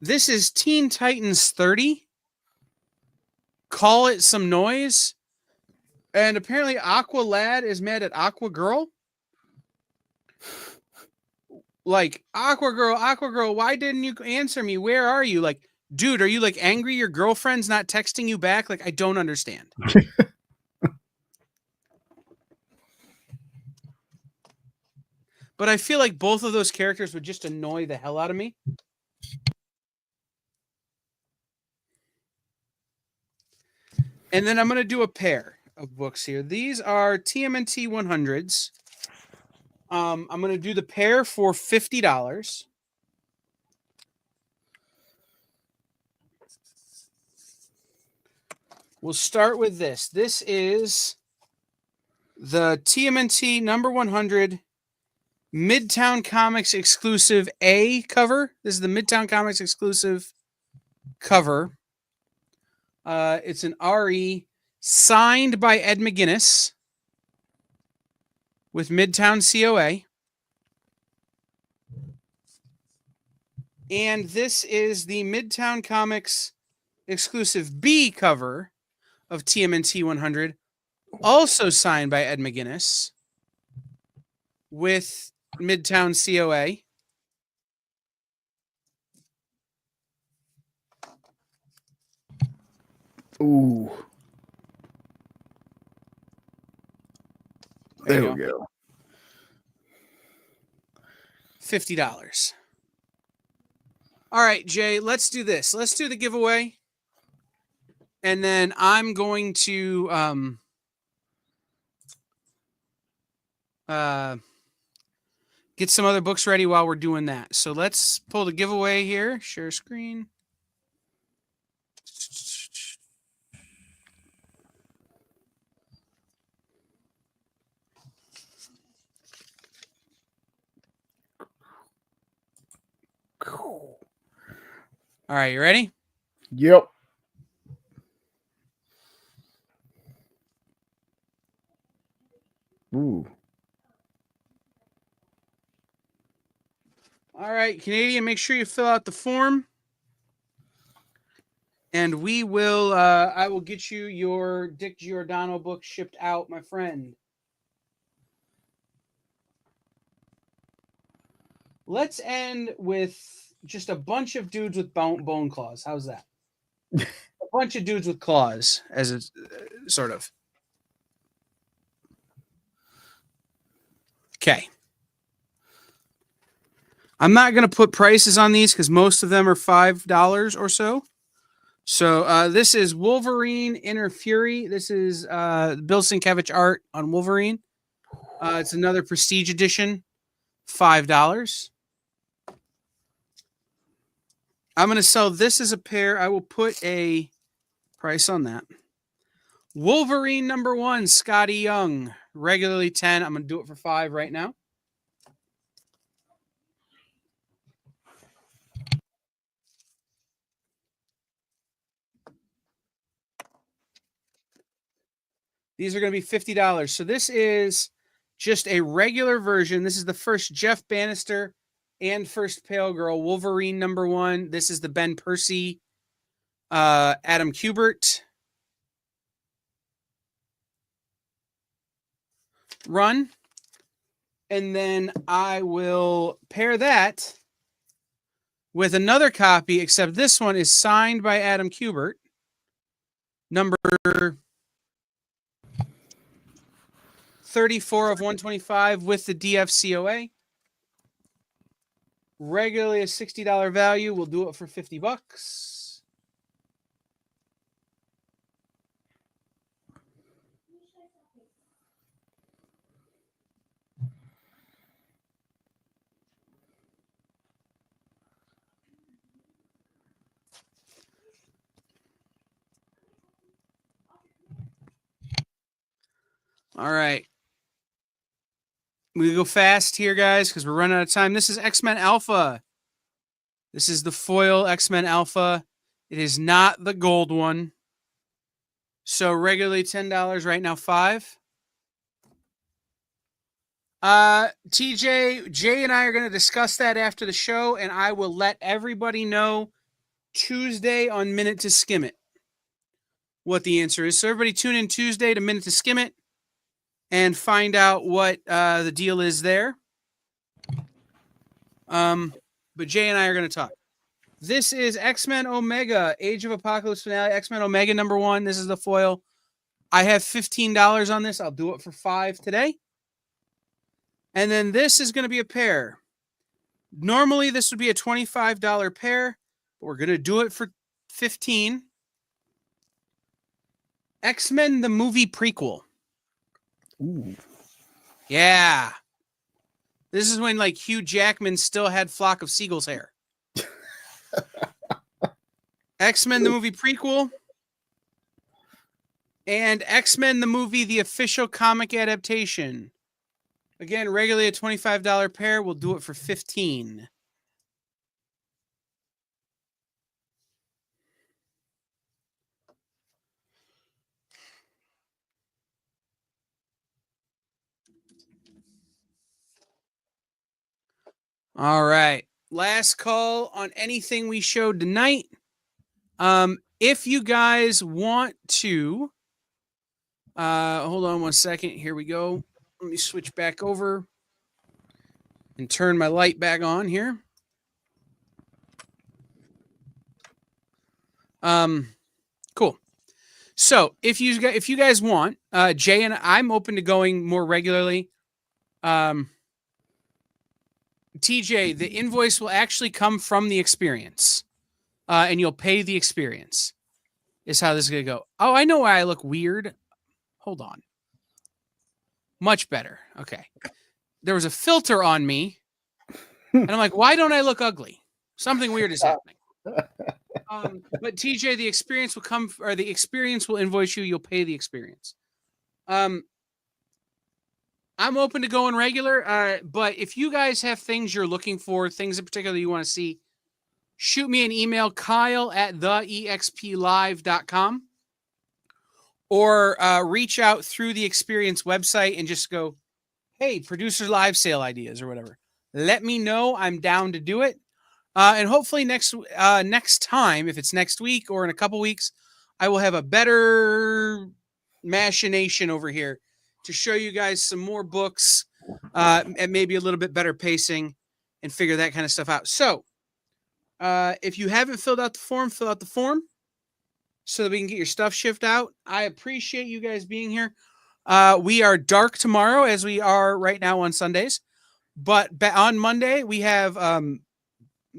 Speaker 8: This is Teen Titans 30. Call It Some Noise. And apparently Aqua Lad is mad at Aqua Girl. Like, Aqua Girl, why didn't you answer me? Where are you? Like, dude, are you like angry your girlfriend's not texting you back? Like, I don't understand. But I feel like both of those characters would just annoy the hell out of me. And then I'm going to do a pair of books here. These are TMNT 100s. I'm going to do the pair for $50. We'll start with this. This is the TMNT number 100 Midtown Comics exclusive A cover. This is the Midtown Comics exclusive cover. It's an RE signed by Ed McGuinness with Midtown COA. And this is the Midtown Comics exclusive B cover of TMNT 100, also signed by Ed McGuinness with Midtown COA.
Speaker 9: Ooh. There we go.
Speaker 8: $50. All right, Jay, let's do this. Let's do the giveaway. And then I'm going to get some other books ready while we're doing that. So let's pull the giveaway here. Share screen. All right, you ready?
Speaker 9: Yep. Ooh.
Speaker 8: All right, Canadian, make sure you fill out the form. And we will, I will get you your Dick Giordano book shipped out, my friend. Let's end with just a bunch of dudes with bone claws. How's that? A bunch of dudes with claws, as a sort of. Okay. I'm not going to put prices on these because most of them are $5 or so. So this is Wolverine Inner Fury. This is Bill Sienkiewicz art on Wolverine. It's another prestige edition, $5. I'm going to sell this as a pair. I will put a price on that. Wolverine number 1, Scotty Young, regularly 10. I'm going to do it for 5 right now. These are going to be $50. So this is just a regular version. This is the first Jeff Bannister and first Pale Girl Wolverine number 1. This is the Ben Percy, Adam Kubert run. And then I will pair that with another copy, except this one is signed by Adam Kubert. Number 34 of 125 with the DFCOA. Regularly a $60 value. We'll do it for $50. All right. We go fast here, guys, because we're running out of time. This is X-Men Alpha. This is the foil X-Men Alpha. It is not the gold one. So regularly $10, right now $5. TJ, Jay and I are going to discuss that after the show, and I will let everybody know Tuesday on Minute to Skim It what the answer is. So everybody tune in Tuesday to Minute to Skim It and find out what the deal is there. But Jay and I are going to talk. This is X-Men Omega, Age of Apocalypse finale, X-Men Omega #1. This is the foil. I have $15 on this. I'll do it for $5 today. And then this is going to be a pair. Normally, this would be a $25 pair, but we're going to do it for $15. X-Men, the movie prequel.
Speaker 9: Ooh.
Speaker 8: Yeah. This is when like Hugh Jackman still had Flock of Seagulls hair. X-Men, the movie prequel. And X-Men, the movie, the official comic adaptation. Again, regularly a $25 pair. We'll do it for $15. All right. Last call on anything we showed tonight. If you guys want to, hold on one second. Here we go. Let me switch back over and turn my light back on here. Cool. So if you guys want, Jay and I'm open to going more regularly. TJ, the invoice will actually come from the experience, and you'll pay the experience. Is how this is gonna go. Oh, I know why I look weird. Hold on. Much better. Okay. There was a filter on me, and I'm like, why don't I look ugly? Something weird is happening. But TJ, the experience will come, or the experience will invoice you. You'll pay the experience. I'm open to going regular, but if you guys have things you're looking for, things in particular you want to see, shoot me an email, kyle@theexplive.com, or reach out through the Experience website and just go, hey, producer live sale ideas or whatever. Let me know. I'm down to do it. And hopefully next time, if it's next week or in a couple weeks, I will have a better machination over here to show you guys some more books and maybe a little bit better pacing and figure that kind of stuff out. So if you haven't filled out the form, fill out the form so that we can get your stuff shipped out. I appreciate you guys being here. We are dark tomorrow as we are right now on Sundays. But on Monday, we have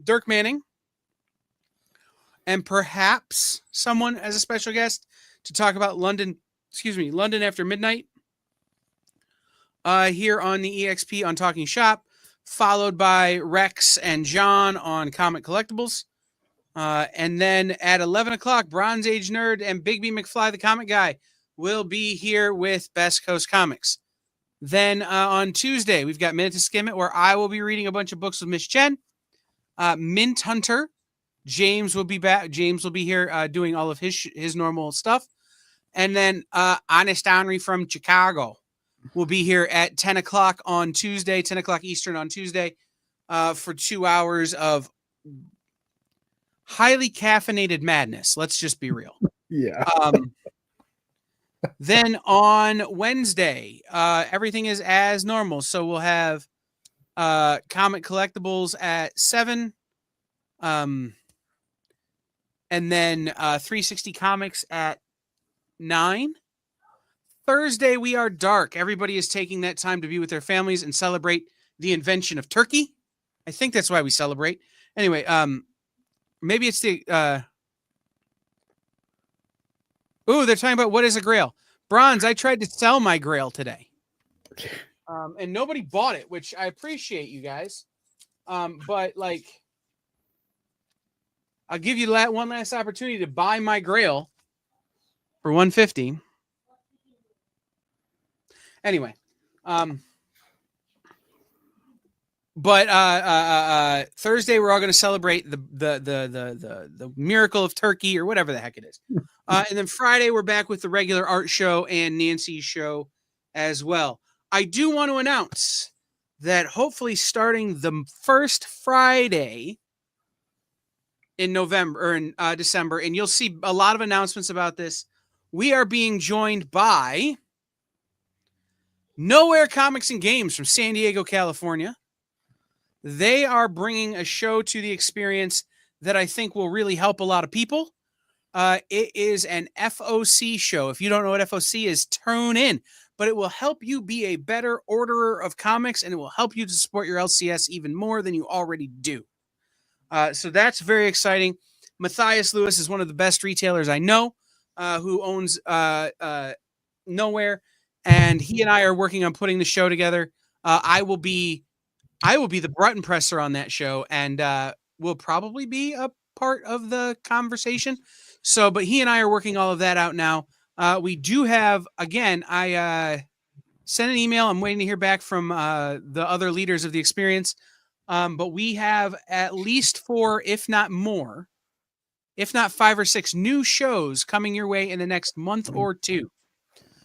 Speaker 8: Dirk Manning and perhaps someone as a special guest to talk about London After Midnight. Here on the EXP on Talking Shop, followed by Rex and John on Comic Collectibles. And then at 11 o'clock, Bronze Age Nerd and Big B McFly, the comic guy, will be here with Best Coast Comics. Then on Tuesday, we've got Minute to Skim It, where I will be reading a bunch of books with Miss Jen. Mint Hunter, James will be back. James will be here doing all of his normal stuff. And then Honest Henry from Chicago will be here at 10 o'clock on Tuesday, 10 o'clock Eastern on Tuesday, for 2 hours of highly caffeinated madness. Let's just be real.
Speaker 9: Yeah.
Speaker 8: Then on Wednesday, everything is as normal. So we'll have Comic Collectibles at 7. And then 360 Comics at 9. Thursday, we are dark. Everybody is taking that time to be with their families and celebrate the invention of turkey. I think that's why we celebrate. Anyway, maybe it's the... they're talking about what is a grail. Bronze, I tried to sell my grail today. And nobody bought it, which I appreciate, you guys. But, like, I'll give you one last opportunity to buy my grail for $150. Anyway, but Thursday we're all going to celebrate the miracle of turkey or whatever the heck it is. And then Friday we're back with the regular art show and Nancy's show as well. I do want to announce that hopefully starting the first Friday in November or in December, and you'll see a lot of announcements about this, we are being joined by Nowhere Comics and Games from San Diego, California. They are bringing a show to the experience that I think will really help a lot of people. It is an FOC show. If you don't know what FOC is, tune in. But it will help you be a better orderer of comics, and it will help you to support your LCS even more than you already do. So that's very exciting. Matthias Lewis is one of the best retailers I know, who owns Nowhere. And he and I are working on putting the show together. I will be the button presser on that show, and will probably be a part of the conversation. So, but he and I are working all of that out now. We do have, again, I sent an email. I'm waiting to hear back from the other leaders of the experience. But we have at least 4, if not more, if not 5 or 6 new shows coming your way in the next month or 2.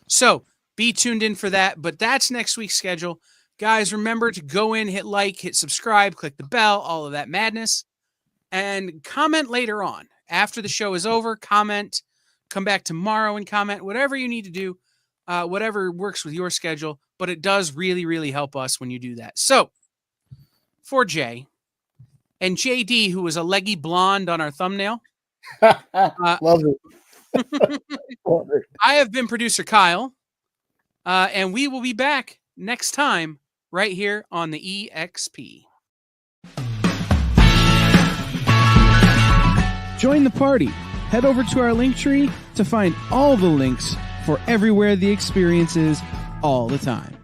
Speaker 8: So be tuned in for that. But that's next week's schedule. Guys, remember to go in, hit like, hit subscribe, click the bell, all of that madness, and comment later on. After the show is over, comment, come back tomorrow and comment, whatever you need to do, whatever works with your schedule. But it does really, really help us when you do that. So for Jay and JD, who was a leggy blonde on our thumbnail.
Speaker 9: Love it.
Speaker 8: I have been producer Kyle, and we will be back next time right here on the EXP.
Speaker 6: Join the party. Head over to our link tree to find all the links for everywhere the experience is all the time.